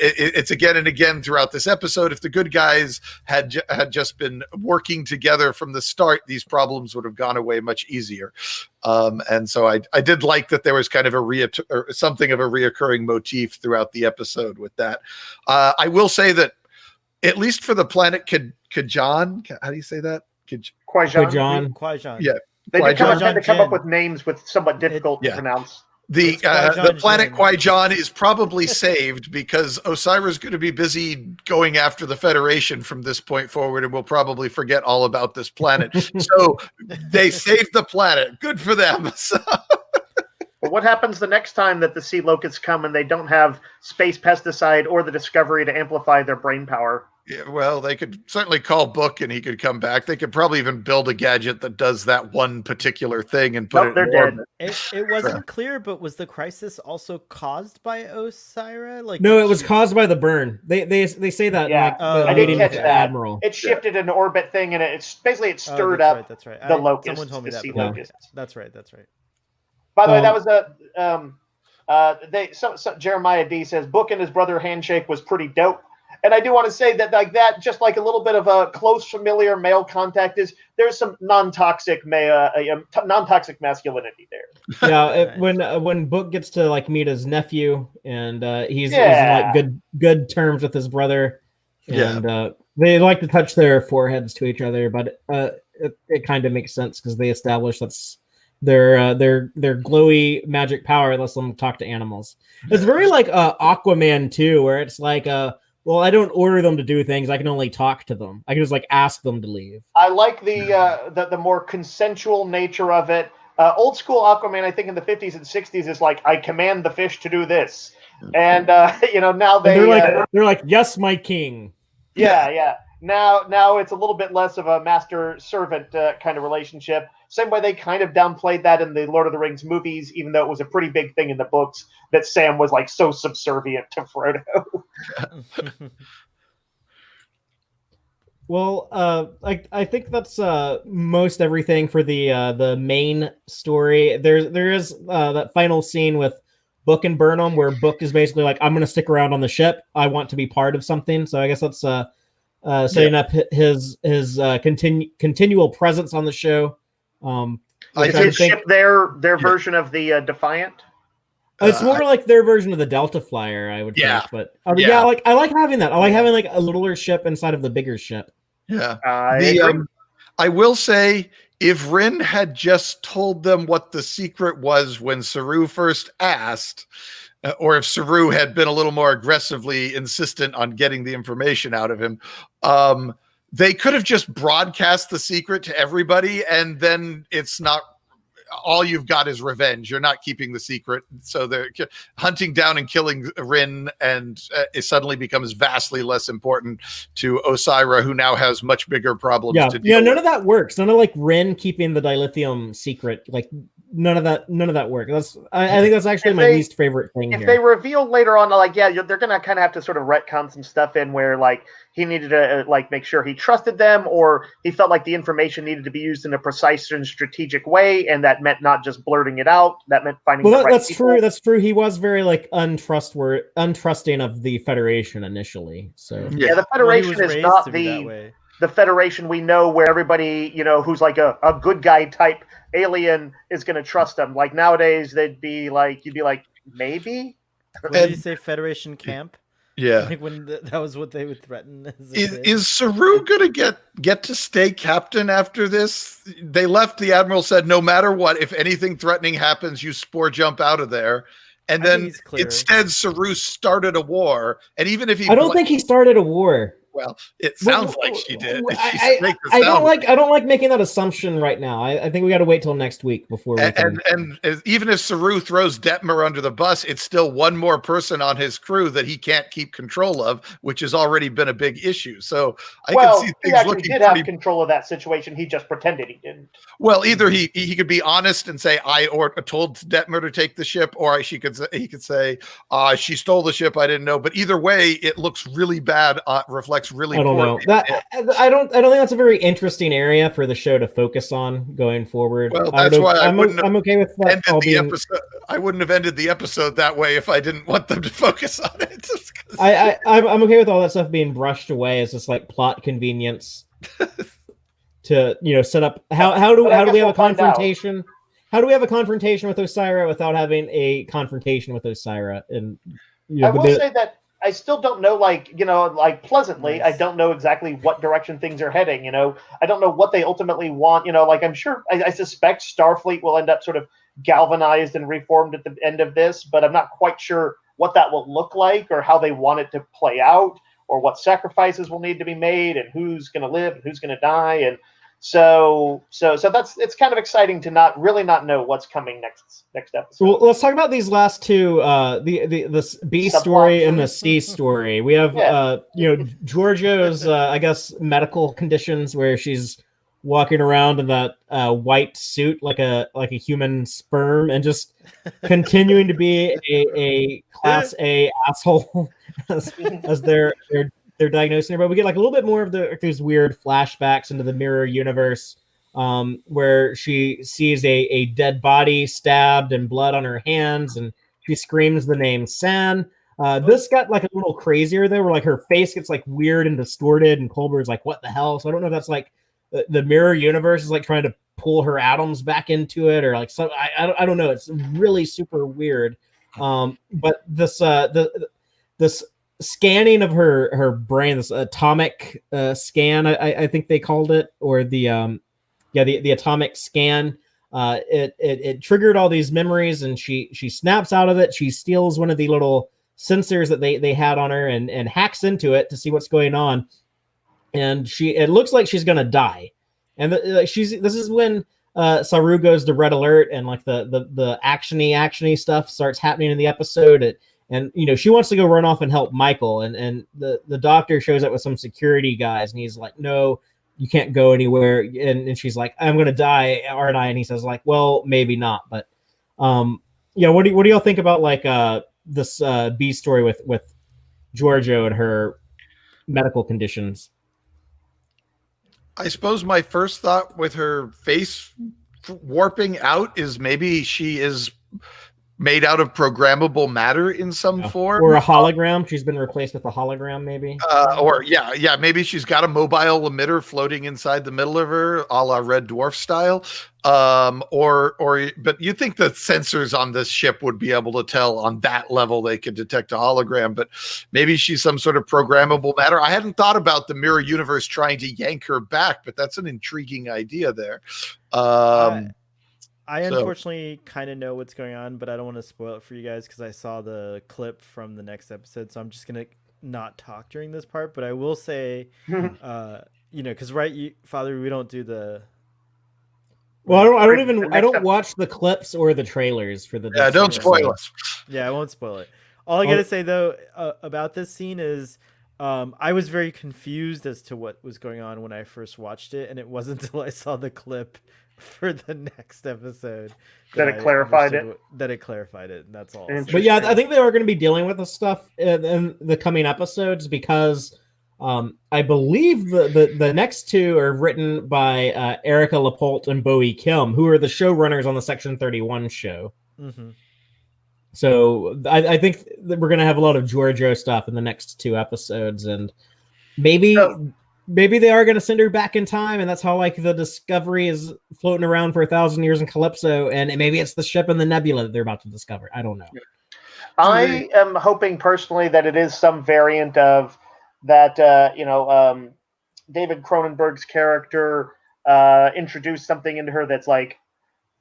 It's again and again throughout this episode. If the good guys had just been working together from the start, these problems would have gone away much easier. And so I did like that there was kind of something of a reoccurring motif throughout the episode with that. I will say that, at least for the planet Kajan, how do you say that? Kwajan. Yeah. They did come up with names with somewhat difficult to pronounce. The planet Kwajan is probably saved because Osyraa is going to be busy going after the Federation from this point forward, and we'll probably forget all about this planet. So they saved the planet. Good for them. But what happens the next time that the sea locusts come and they don't have space pesticide or the Discovery to amplify their brain power? Yeah, well, they could certainly call Book and he could come back. They could probably even build a gadget that does that one particular thing and put it in orbit. It wasn't clear, but was the crisis also caused by Osyraa? Like, no, it was caused by the burn. They say that. Yeah, I didn't catch that. Admiral. It shifted an orbit thing, and it stirred up the locusts. Someone told me that. Locusts. That's right. By the way, that was Jeremiah D says Book and his brother handshake was pretty dope. And I do want to say that, just like a little bit of a close, familiar male contact there's some non-toxic masculinity there. Yeah, when Book gets to meet his nephew, and he's in good terms with his brother, and they like to touch their foreheads to each other, but it kind of makes sense because they establish that's their glowy magic power and lets them talk to animals. It's very like Aquaman too, where it's like well, I don't order them to do things. I can only talk to them. I can just like ask them to leave. I like the more consensual nature of it. Old school Aquaman, I think in the 50s and 60s, is like, I command the fish to do this, and now they're like, yes, my king. Yeah. Now it's a little bit less of a master servant kind of relationship. Same way they kind of downplayed that in the Lord of the Rings movies, even though it was a pretty big thing in the books that Sam was like so subservient to Frodo. Well, I think that's most everything for the main story. There is that final scene with Book and Burnham, where Book is basically like, I'm going to stick around on the ship. I want to be part of something. So I guess that's setting up his continual presence on the show. Is his ship their version of the Defiant? It's more like their version of the Delta Flyer, I would think. But like I like having that. I like having like a littler ship inside of the bigger ship. Yeah. I will say, if Rin had just told them what the secret was when Saru first asked, or if Saru had been a little more aggressively insistent on getting the information out of him, they could have just broadcast the secret to everybody, and then it's not, all you've got is revenge. You're not keeping the secret. So they're hunting down and killing Rin, and it suddenly becomes vastly less important to Osyraa, who now has much bigger problems to deal with. None of that works. None of like Rin keeping the dilithium secret. Like none of that works. I think that's actually my least favorite thing if here. they reveal later on, like, they're gonna kind of have to sort of retcon some stuff in where like he needed to like make sure he trusted them, or he felt like the information needed to be used in a precise and strategic way, and that meant not just blurting it out. That meant finding the right that's people. true. That's true. He was very like untrusting of the Federation initially. So the Federation is not the Federation we know, where everybody, who's like a good guy type alien is going to trust them. Like nowadays, you'd be like, maybe. What did you say? Federation camp? Yeah. Like when that was what they would threaten. Is Saru going to get to stay captain after this? They left. The Admiral said, no matter what, if anything threatening happens, you spore jump out of there. And then instead, Saru started a war. And even if I don't think he started a war. Well, it sounds like she did. I don't like making that assumption right now. I think we got to wait till next week before we and even if Saru throws Detmer under the bus, it's still one more person on his crew that he can't keep control of, which has already been a big issue. So I can see things looking he did have control of that situation. He just pretended he didn't. Well, either he could be honest and say I told Detmer to take the ship, or he could say she stole the ship. I didn't know. But either way, it looks really bad. Reflects really. I don't know that. I don't think that's a very interesting area for the show to focus on going forward. Well, that's why I'm okay with that. I wouldn't have ended the episode that way if I didn't want them to focus on it. I'm okay with all that stuff being brushed away as just like plot convenience to set up. How do we have a confrontation? How do we have a confrontation with Osyraa without having a confrontation with Osyraa? And I will say that I still don't know, pleasantly, I don't know exactly what direction things are heading. I don't know what they ultimately want. I'm sure, I suspect Starfleet will end up sort of galvanized and reformed at the end of this, but I'm not quite sure what that will look like, or how they want it to play out, or what sacrifices will need to be made, and who's going to live and who's going to die. And so it's kind of exciting to not know what's coming next episode. Well, let's talk about these last two, the B story and the C story. We have Giorgio's I guess medical conditions, where she's walking around in that white suit like a human sperm, and just continuing to be a class A asshole as they're diagnosing her. But we get like a little bit more of these weird flashbacks into the mirror universe, where she sees a dead body, stabbed, and blood on her hands, and she screams the name San. This got like a little crazier though, where like her face gets like weird and distorted, and Culber's like, what the hell? So I don't know if that's like the mirror universe is like trying to pull her atoms back into it, or like some I don't know. It's really super weird. But this scanning of her brain, this atomic scan, I think they called it, or the atomic scan, it triggered all these memories, and she snaps out of it. She steals one of the little sensors that they had on her and hacks into it to see what's going on. And it looks like she's gonna die. And this is when Saru goes to red alert, and like the actiony stuff starts happening in the episode. And she wants to go run off and help Michael, and the doctor shows up with some security guys, and he's like, "No, you can't go anywhere." And she's like, "I'm gonna die, aren't I?" And he says like, "Well, maybe not." But what do y'all think about like this B story with Giorgio and her medical conditions? I suppose my first thought with her face warping out is maybe she is made out of programmable matter in some form, or a hologram. She's been replaced with a hologram, maybe. Or maybe she's got a mobile emitter floating inside the middle of her, a la Red Dwarf style. But you think the sensors on this ship would be able to tell on that level they could detect a hologram, but maybe she's some sort of programmable matter. I hadn't thought about the mirror universe trying to yank her back, but that's an intriguing idea there. I unfortunately kind of know what's going on, but I don't want to spoil it for you guys because I saw the clip from the next episode, so I'm just gonna not talk during this part. But I will say, because Father, we don't do the. Well, I don't watch the clips or the trailers for the. Yeah, don't spoil us. Yeah, I won't spoil it. All I gotta say though about this scene is, I was very confused as to what was going on when I first watched it, and it wasn't until I saw the clip for the next episode that it clarified it. That's all. But yeah, I think they are going to be dealing with this stuff in the coming episodes because I believe the next two are written by Erica Lapolte and Bowie Kim, who are the showrunners on the Section 31 show. Mm-hmm. So I think that we're going to have a lot of Giorgio stuff in the next two episodes, and maybe they are going to send her back in time, and that's how like the Discovery is floating around for 1,000 years in Calypso, and maybe it's the ship in the nebula that they're about to discover. I don't know. I am hoping personally that it is some variant of that. David Cronenberg's character introduced something into her that's like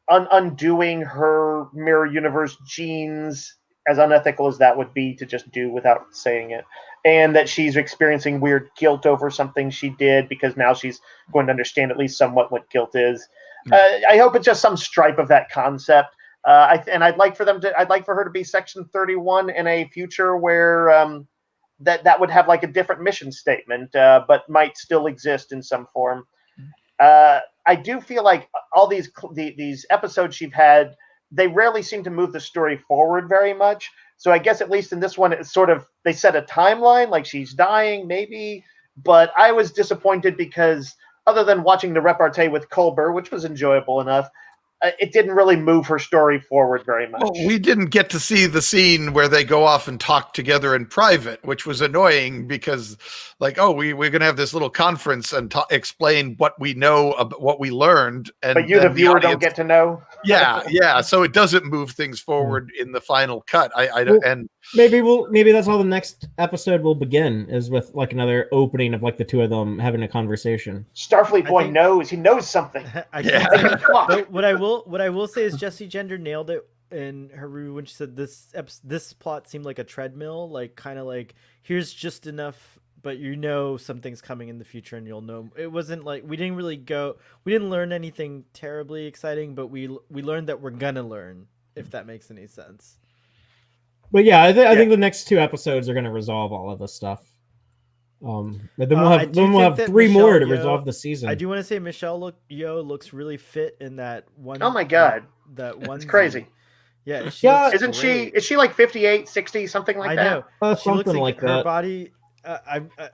undoing her mirror universe genes, as unethical as that would be to just do without saying it. And that she's experiencing weird guilt over something she did because now she's going to understand at least somewhat what guilt is. I hope it's just some stripe of that concept. I'd like for her to be Section 31 in a future where that would have like a different mission statement, but might still exist in some form. I do feel like all these episodes she've had, they rarely seem to move the story forward very much. So I guess at least in this one, it's sort of, they set a timeline, like she's dying, maybe. But I was disappointed because other than watching the repartee with Culber, which was enjoyable enough, it didn't really move her story forward very much. Well, we didn't get to see the scene where they go off and talk together in private, which was annoying because, like, we're going to have this little conference and explain what we know, what we learned. But you, the viewer, don't get to know. Yeah. So it doesn't move things forward in the final cut. And maybe that's how the next episode will begin, is with like another opening of like the two of them having a conversation. Starfleet boy knows. He knows something. But what I will say is Jessie Gender nailed it in her review when she said this plot seemed like a treadmill, like kind of like here's just enough, but something's coming in the future and you'll know. It wasn't like we didn't learn anything terribly exciting, but we learned that we're gonna learn, if that makes any sense. But yeah, I think the next two episodes are going to resolve all of this stuff. But then we'll have three more to resolve the season. I do want to say Michelle Yeoh looks really fit in that one. Oh my god, that one. It's crazy. Yeah, isn't she? Is she like 58, 60, something like that? I know. She looks like her that. body.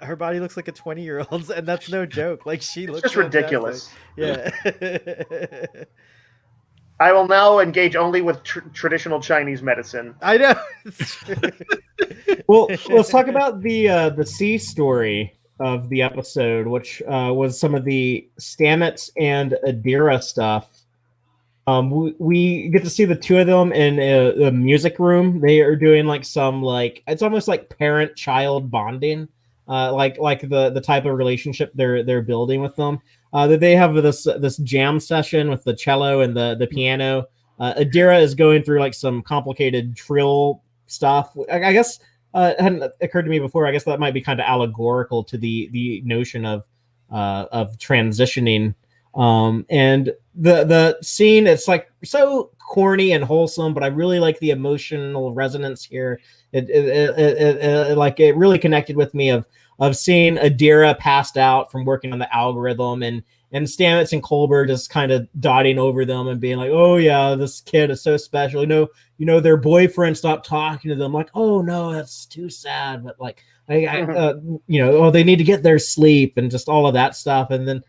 Her body looks like a 20-year-old's, and that's no joke. Like she looks just ridiculous. Yeah. I will now engage only with traditional Chinese medicine. I know. Well, let's talk about the C story of the episode, which was some of the Stamets and Adira stuff. We get to see the two of them in the music room. They are doing like some it's almost like parent-child bonding, like the type of relationship they're building with them. that they have this jam session with the cello and the piano. Adira is going through like some complicated trill stuff. I guess it hadn't occurred to me before. I guess that might be kind of allegorical to the notion of transitioning. And the scene, it's like so corny and wholesome, but I really like the emotional resonance here. It really connected with me of seeing Adira passed out from working on the algorithm, and Stamets and Culber just kind of dotting over them and being like, "Oh yeah, this kid is so special." You know, their boyfriend stopped talking to them. Like, "Oh no, that's too sad." But like, oh, they need to get their sleep and just all of that stuff. And then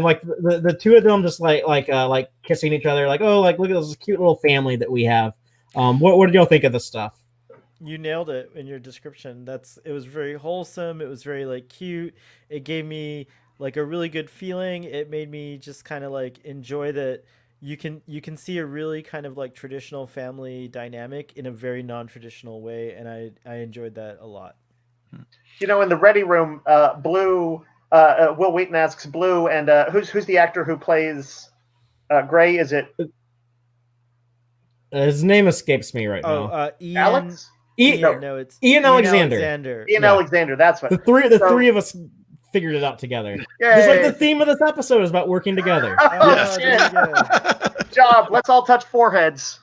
like the two of them just like kissing each other. Like, oh, like look at this cute little family that we have. What did y'all think of this stuff? You nailed it in your description. It was very wholesome. It was very like cute. It gave me like a really good feeling. It made me just kind of like enjoy that you can see a really kind of like traditional family dynamic in a very non-traditional way, and I enjoyed that a lot. You know, in the ready room, Blue, Will Wheaton asks Blue, and who's the actor who plays Gray? Is it his name escapes me right now? Ian. Alex? No, it's Ian Alexander. Ian Alexander. That's what the three of us figured it out together. Yay. Just like the theme of this episode is about working together. Oh, shit. Good job. Let's all touch foreheads.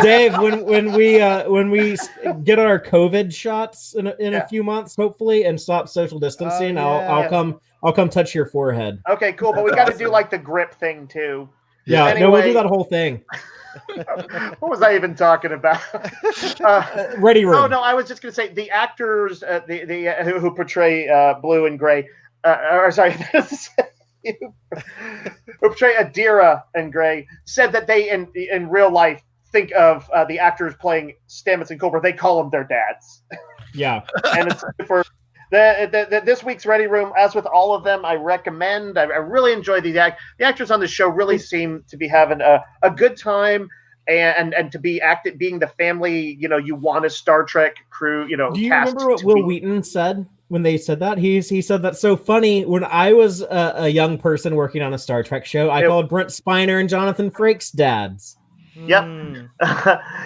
Dave, when we get our COVID shots in a few months, hopefully, and stop social distancing, I'll come touch your forehead. Okay, cool. But we got to do like the grip thing too. Yeah, anyway, no, we'll do that whole thing. What was I even talking about? Ready room. Oh no, I was just going to say the actors, who portray Blue and Gray, who portray Adira and Gray, said that they in real life think of the actors playing Stamets and Culber. They call them their dads. Yeah, and it's for this week's Ready Room. As with all of them, I recommend. I really enjoy the actors on the show. Really seem to be having a good time, and to be being the family. You know, you want a Star Trek crew. You know, do you remember what Will Wheaton said when they said that? He said that's so funny. When I was a young person working on a Star Trek show, I called Brent Spiner and Jonathan Frakes dads. Yep.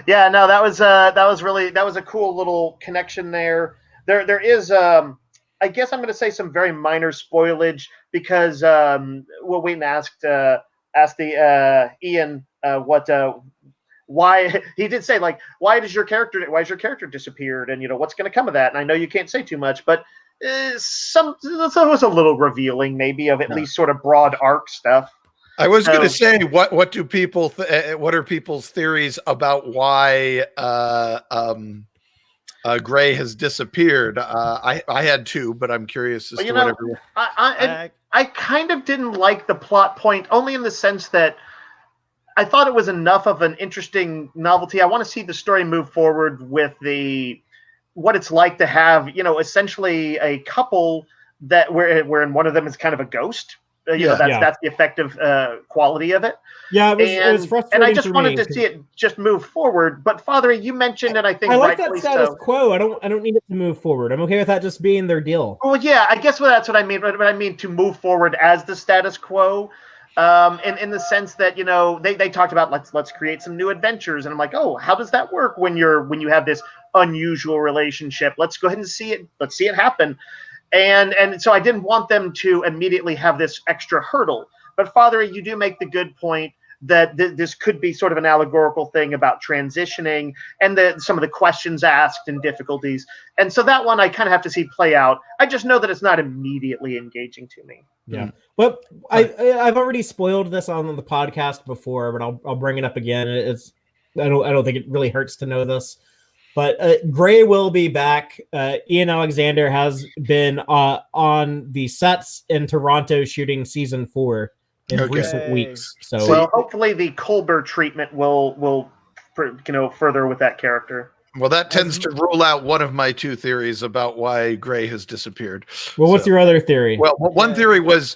Yeah. No, that was a cool little connection there. There is, I guess I'm going to say some very minor spoilage because Will Wheaton asked the Ian why he did say like why is your character disappeared, and you know what's going to come of that. And I know you can't say too much, but some was a little revealing maybe of at least sort of broad arc stuff. I was going to say, what are people's theories about why Gray has disappeared? I had two, but I'm curious as to whatever. I kind of didn't like the plot point, only in the sense that I thought it was enough of an interesting novelty. I want to see the story move forward with what it's like to have, essentially a couple that wherein one of them is kind of a ghost. That's the effective quality of it. Yeah, it was frustrating. And I just wanted to see it just move forward. But Father, you mentioned, and I think I like that status quo. I don't need it to move forward. I'm okay with that just being their deal. Well, yeah, I guess that's what I mean. But I mean to move forward as the status quo, in the sense that they talked about let's create some new adventures, and I'm like, oh, how does that work when you have this unusual relationship? Let's go ahead and see it. Let's see it happen. And so I didn't want them to immediately have this extra hurdle. But Father, you do make the good point that this could be sort of an allegorical thing about transitioning and some of the questions asked and difficulties. And so that one I kind of have to see play out. I just know that it's not immediately engaging to me. Yeah. Well, I've already spoiled this on the podcast before, but I'll bring it up again. I don't think it really hurts to know this. But Gray will be back. Ian Alexander has been on the sets in Toronto shooting season 4 in recent weeks. So hopefully the Culber treatment will further with that character. Well, that tends to rule out one of my two theories about why Gray has disappeared. Well, what's your other theory? Well, one theory was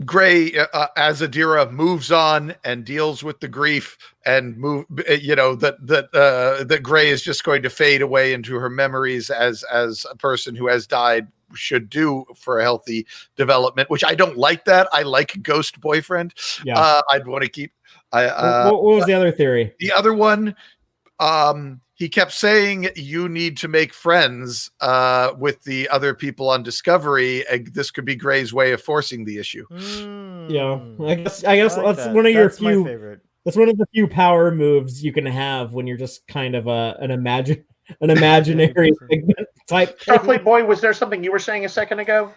Gray, as Adira moves on and deals with the grief and that Gray is just going to fade away into her memories as a person who has died should do for a healthy development, which I don't like that. I like ghost boyfriend. Yeah. I'd want to keep. What was the other theory? The other one, he kept saying you need to make friends with the other people on Discovery. This could be Gray's way of forcing the issue. Yeah, I guess that's one of your few. Favorite. That's one of the few power moves you can have when you're just kind of an imaginary type. Starfleet Boy, was there something you were saying a second ago?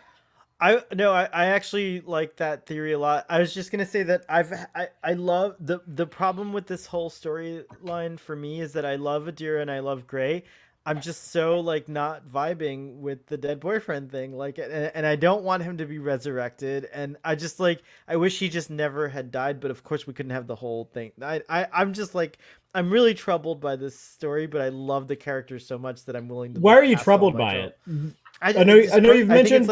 I actually like that theory a lot. I was just gonna say that I love the problem with this whole storyline for me is that I love Adira and I love Gray. I'm just so like not vibing with the dead boyfriend thing, like, and I don't want him to be resurrected, and I just like I wish he just never had died, but of course we couldn't have the whole thing. I'm just like I'm really troubled by this story, but I love the character so much that I'm willing to. Why are you troubled by it? I know you've mentioned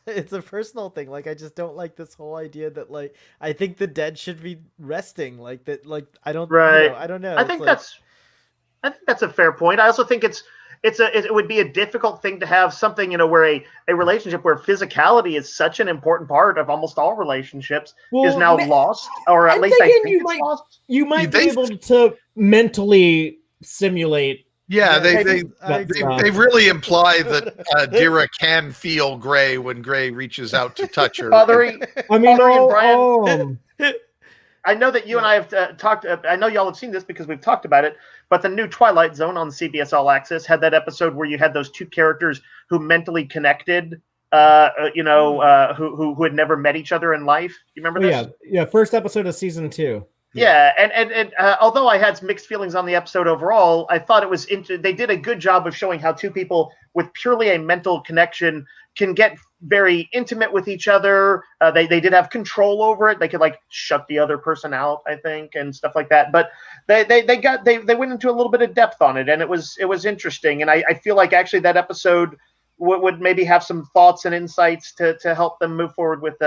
it's a personal thing. Like I just don't like this whole idea that like I think the dead should be resting. Like that. Like I don't. Right. I don't know. I think that's a fair point. I also think it would be a difficult thing to have something where a relationship where physicality is such an important part of almost all relationships is now lost, or at least I think it's lost. You might be able to mentally simulate. Yeah, they really imply that Adira can feel Gray when Gray reaches out to touch her. Father and Brian, I know that you and I have talked. I know y'all have seen this because we've talked about it. But the new Twilight Zone on CBS All Access had that episode where you had those two characters who mentally connected. Who had never met each other in life. You remember this? Yeah. First episode of season 2. Yeah, and although I had some mixed feelings on the episode overall, I thought it was they did a good job of showing how two people with purely a mental connection can get very intimate with each other. They did have control over it. They could like shut the other person out, I think, and stuff like that. But they went into a little bit of depth on it, and it was interesting. And I feel like actually that episode would maybe have some thoughts and insights to help them move forward with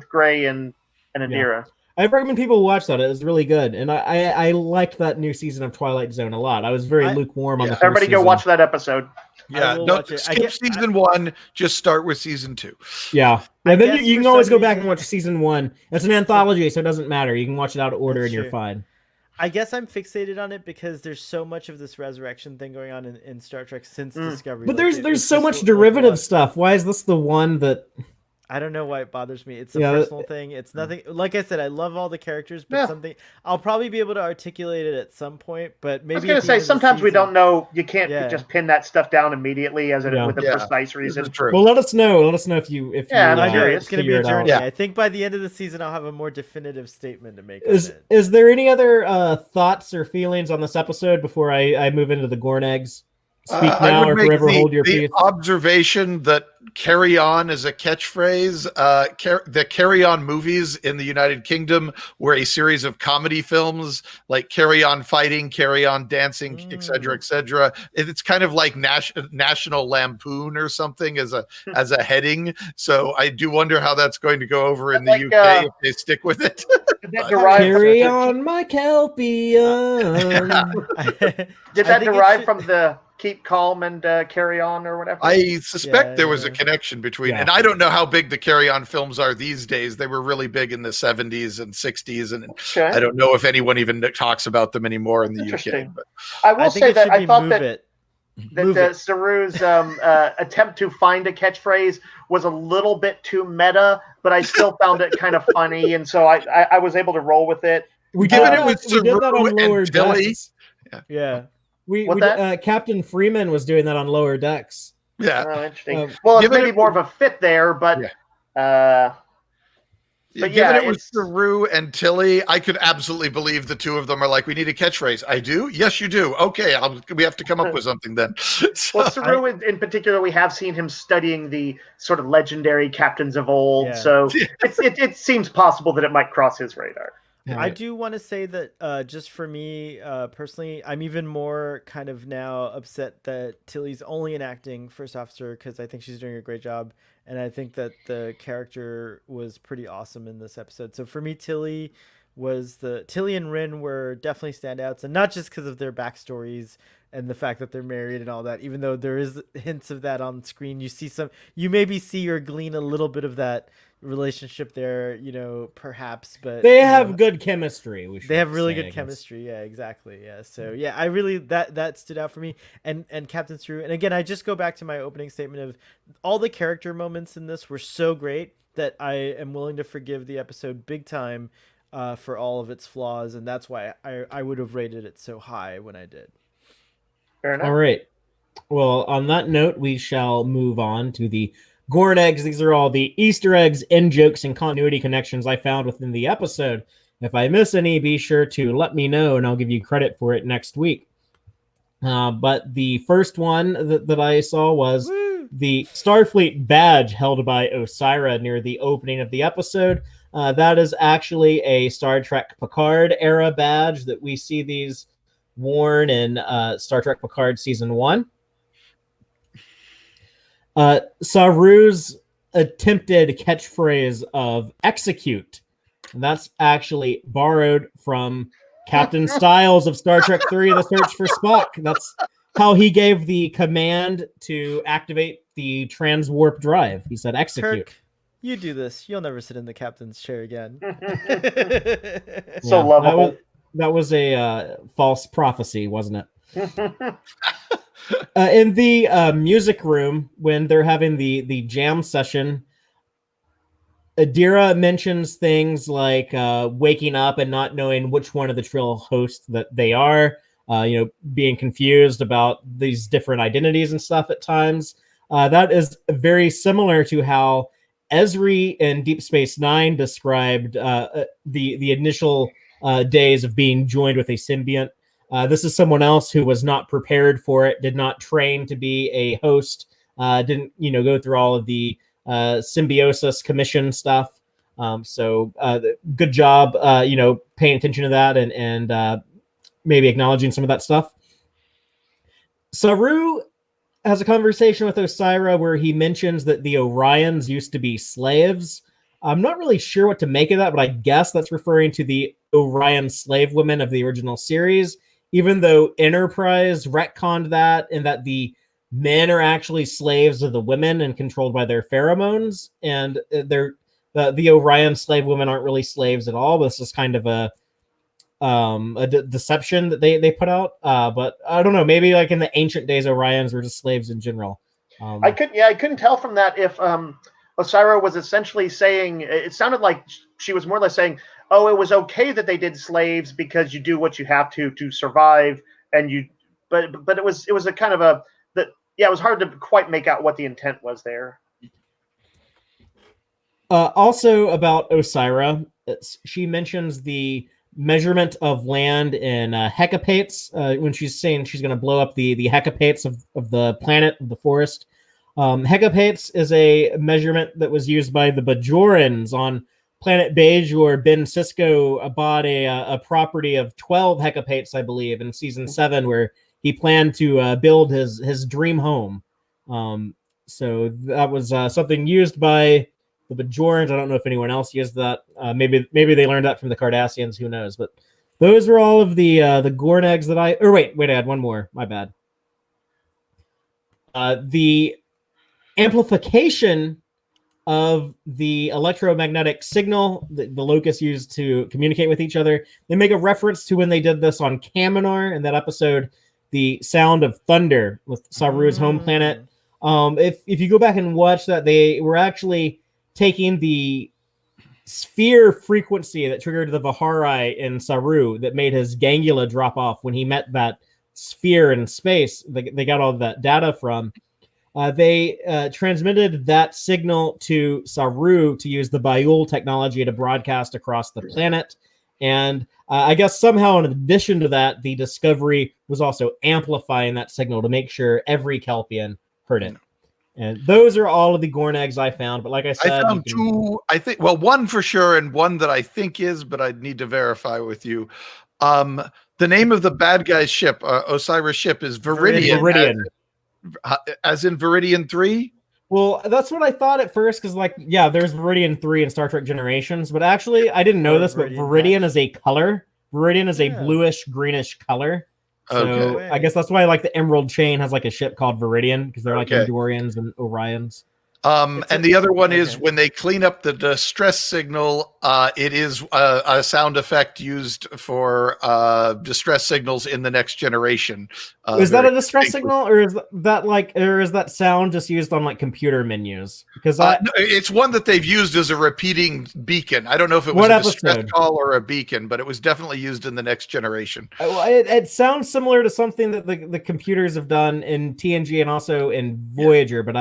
Gray and Adira. Yeah. I recommend people watch that. It was really good, and I liked that new season of Twilight Zone a lot. I was very lukewarm on the first Everybody go season. watch that episode. Yeah, don't skip season 1. Just start with season 2. Yeah, and then you can always go back and watch season 1. It's an anthology, so it doesn't matter. You can watch it out of order, and you're fine. I guess I'm fixated on it because there's so much of this resurrection thing going on in Star Trek since Discovery. But there's so much derivative stuff. Why is this the one that? I don't know why it bothers me. It's a personal thing. It's nothing. Like I said, I love all the characters, but something I'll probably be able to articulate it at some point. But maybe I was going to say sometimes we don't know. You can't just pin that stuff down immediately with a precise reason. Well, let us know. Let us know if you. I'm curious. It's going to be a journey. I think by the end of the season, I'll have a more definitive statement to make. Is there any other thoughts or feelings on this episode before I move into the Gornegs? Speak now or forever hold your peace. Observation that "carry on" is a catchphrase. The "Carry On" movies in the United Kingdom were a series of comedy films like "Carry On Fighting," "Carry On Dancing," etc., etc. It's kind of like National Lampoon or something as a heading. So I do wonder how that's going to go over in the UK if they stick with it. Carry on, my Kelpian. Did that derive from the "Keep Calm and Carry On" or whatever? I suspect there was a connection between, and I don't know how big the Carry On films are these days. They were really big in the 70s and 60s, and I don't know if anyone even talks about them anymore in the UK. But I will say that I thought that Saru's attempt to find a catchphrase was a little bit too meta, but I still found it kind of funny, and so I was able to roll with it. We did that on Lower Decks. Yeah. Captain Freeman was doing that on Lower Decks. Yeah. Oh, interesting. Well, it's maybe more of a fit there, but given it was Saru and Tilly, I could absolutely believe the two of them are like, we need a catchphrase. I do? Yes, you do. Okay, we have to come up with something then. Well, Saru in particular, we have seen him studying the sort of legendary captains of old, so it seems possible that it might cross his radar. I do want to say that just for me personally, I'm even more kind of now upset that Tilly's only an acting first officer because I think she's doing a great job. and I think that the character was pretty awesome in this episode. So for me, Tilly and Rin were definitely standouts, and not just because of their backstories and the fact that they're married and all that. Even though there is hints of that on screen, you maybe see or glean a little bit of that relationship there, perhaps. But they have good chemistry. They have really good chemistry. Yeah, exactly. Yeah. So yeah, I really that stood out for me. And Captain Saru. And again, I just go back to my opening statement of all the character moments in this were so great that I am willing to forgive the episode big time for all of its flaws, and that's why I would have rated it so high when I did. Fair enough. All right. Well, on that note, we shall move on to the Gorn eggs. These are all the Easter eggs, in jokes, and continuity connections I found within the episode. If I miss any, be sure to let me know, and I'll give you credit for it next week. But the first one that I saw was the Starfleet badge held by Osyraa near the opening of the episode. That is actually a Star Trek Picard era badge that we see these worn in Star Trek Picard Season 1. Saru's attempted catchphrase of execute, and that's actually borrowed from Captain Styles of Star Trek III, The Search for Spock. That's how he gave the command to activate the transwarp drive. He said execute. Kirk, you do this. You'll never sit in the captain's chair again. So lovable. That was a false prophecy, wasn't it? In the music room, when they're having the jam session, Adira mentions things like waking up and not knowing which one of the Trill hosts that they are, being confused about these different identities and stuff at times. That is very similar to how Esri in Deep Space Nine described the initial days of being joined with a symbiont. This is someone else who was not prepared for it, did not train to be a host, didn't go through all of the symbiosis commission stuff. So good job, paying attention to that and maybe acknowledging some of that stuff. Saru has a conversation with Osyraa where he mentions that the Orions used to be slaves. I'm not really sure what to make of that, but I guess that's referring to the Orion slave women of the original series, even though Enterprise retconned that and that the men are actually slaves of the women and controlled by their pheromones. And the Orion slave women aren't really slaves at all. This is kind of a deception that they put out. But I don't know, maybe like in the ancient days, Orions were just slaves in general. I couldn't tell from that if Osyraa was essentially saying, it sounded like she was more or less saying, oh, it was okay that they did slaves because you do what you have to survive, and but it was a kind of it was hard to quite make out what the intent was there. Also about Osyraa, she mentions the measurement of land in hecapates when she's saying she's going to blow up the hecapates of the planet, of the forest. Hecapates is a measurement that was used by the Bajorans on planet Bajor. Ben Sisko bought a property of 12 hecapates, I believe, in season 7, where he planned to build his dream home. So that was something used by the Bajorans. I don't know if anyone else used that. Maybe they learned that from the Cardassians. Who knows? But those are all of the Gorn eggs that I. Or wait, I had one more. My bad. The amplification of the electromagnetic signal that the locusts used to communicate with each other. They make a reference to when they did this on Kaminar in that episode, the sound of thunder with Saru's home planet. If you go back and watch that, they were actually taking the sphere frequency that triggered the Vihari in Saru that made his gangula drop off when he met that sphere in space. They got all that data from. They transmitted that signal to Saru to use the Bayul technology to broadcast across the planet. And I guess somehow, in addition to that, the Discovery was also amplifying that signal to make sure every Kelpian heard it. And those are all of the Gorn eggs I found. But like I said, I found two, I think, well, one for sure, and one that I think is, but I'd need to verify with you. The name of the bad guy's ship, Osyraa's ship, is Viridian. Viridian. As in Viridian 3? Well, that's what I thought at first, because there's Viridian 3 in Star Trek Generations, but actually I didn't know this, but Viridian is a color. Viridian is a bluish greenish color. So Okay. I guess that's why the Emerald Chain has a ship called Viridian, because they're Endorians and Orions. And the other one is when they clean up the distress signal, it is a sound effect used for distress signals in the Next Generation. Is that a distress signal, or is that sound just used on computer menus? Because no, it's one that they've used as a repeating beacon. I don't know if it was a distress call or a beacon, but it was definitely used in the Next Generation. It sounds similar to something that the computers have done in TNG and also in Voyager, but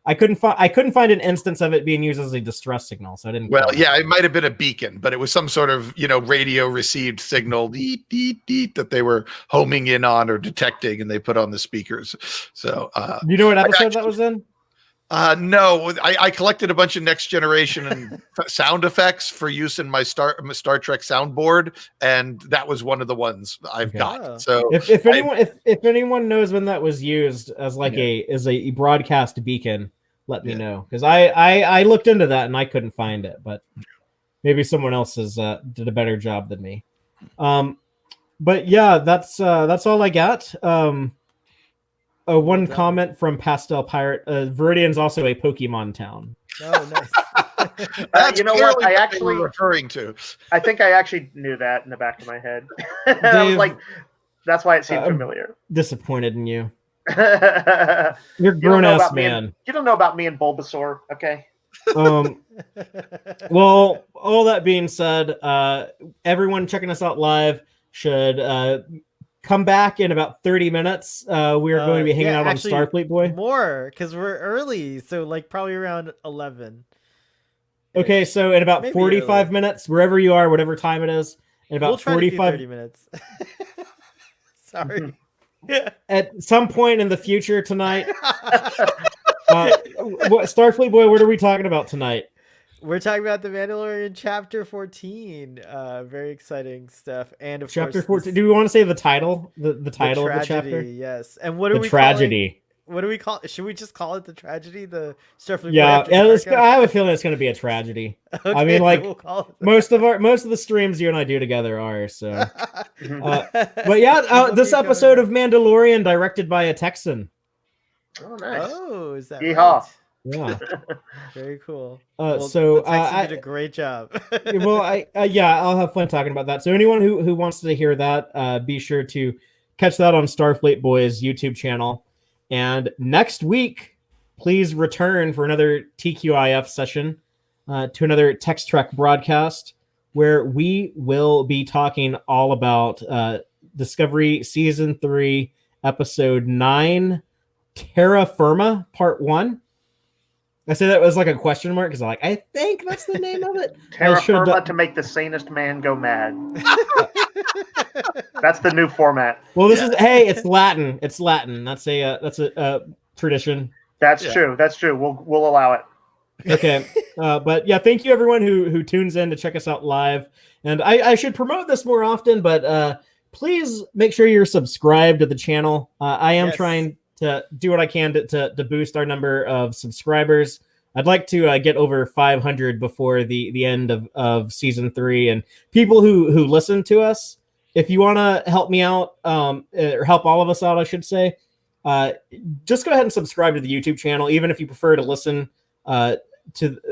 I couldn't find an instance of it being used as a distress signal, so I didn't. Well, it might have been a beacon, but it was some sort of radio received signal that they were homing in on or detecting, and they put on the speakers. So, you know what episode that was in? No, I collected a bunch of Next Generation and sound effects for use in my Star Trek soundboard, and that was one of the ones I've got. So if anyone knows when that was used as a broadcast beacon, let me know, because I looked into that and I couldn't find it, but maybe someone else did a better job than me. But yeah, that's all I got. One comment from Pastel Pirate. Viridian's also a Pokemon town. Oh, nice. You know what? I actually referring to. I think I actually knew that in the back of my head. I was like, that's why it seemed familiar. Disappointed in you. You're grown-ass man. You don't know about me and Bulbasaur, okay? Well, all that being said, everyone checking us out live should come back in about 30 minutes. We are going to be hanging out on Starfleet Boy. More, because we're early, so probably around 11. Okay, so in about 45 minutes, wherever you are, whatever time it is, in about 30 minutes. Sorry. At some point in the future tonight, Starfleet Boy, what are we talking about tonight? We're talking about The Mandalorian Chapter 14. Very exciting stuff. And of Chapter course, 14. Do we want to say the title? The title of the chapter? Yes. And what are we tragedy. What do we call it? Should we just call it the tragedy? The Starfleet. Yeah, I have a feeling it's going to be a tragedy. Okay, I mean, we'll call it most of the streams you and I do together are so. But yeah, this episode of Mandalorian directed by a Texan. Oh, nice. Oh, is that Yeehaw. right? Yeah. Very cool. So I did a great job. Well, I'll have fun talking about that. So anyone who wants to hear that, be sure to catch that on Starfleet Boys YouTube channel. And next week, please return for another TQIF session to another Tex-Trek broadcast where we will be talking all about Discovery Season 3, Episode 9, Terra Firma, Part 1. I say that as a question mark because I think that's the name of it. Terra Firma to make the sanest man go mad. That's the new format. Well, it's Latin. It's Latin. That's a tradition. That's true. That's true. We'll allow it. Okay. But yeah, thank you everyone who tunes in to check us out live. And I should promote this more often, but please make sure you're subscribed to the channel. I am trying to do what I can to boost our number of subscribers. I'd like to get over 500 before the end of season 3. And people who listen to us, if you want to help me out, or help all of us out, I should say, just go ahead and subscribe to the YouTube channel, even if you prefer to listen to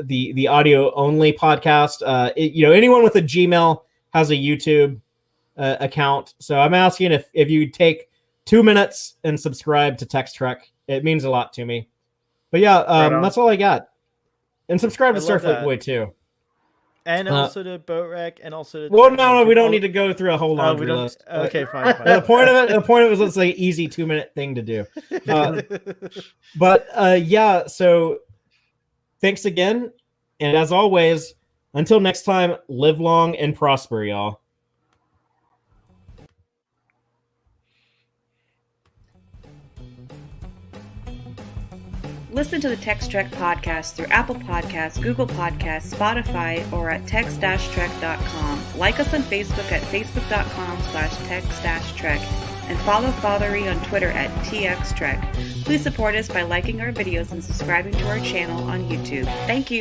the audio only podcast. Anyone with a Gmail has a YouTube account. So I'm asking if you take 2 minutes and subscribe to Tex-Trek. It means a lot to me. But yeah, that's all I got. And subscribe to Starfleet Boy too. And also to Boat Wreck, and also to... Well, no, we don't need to go through a whole laundry list. Okay, fine. The point of it was it's like easy 2-minute thing to do. Yeah, so thanks again. And as always, until next time, live long and prosper, y'all. Listen to the Tex-Trek podcast through Apple Podcasts, Google Podcasts, Spotify, or at tex-trek.com. Like us on Facebook at facebook.com/tex-trek. and follow Fathery on Twitter at Tex-Trek. Please support us by liking our videos and subscribing to our channel on YouTube. Thank you.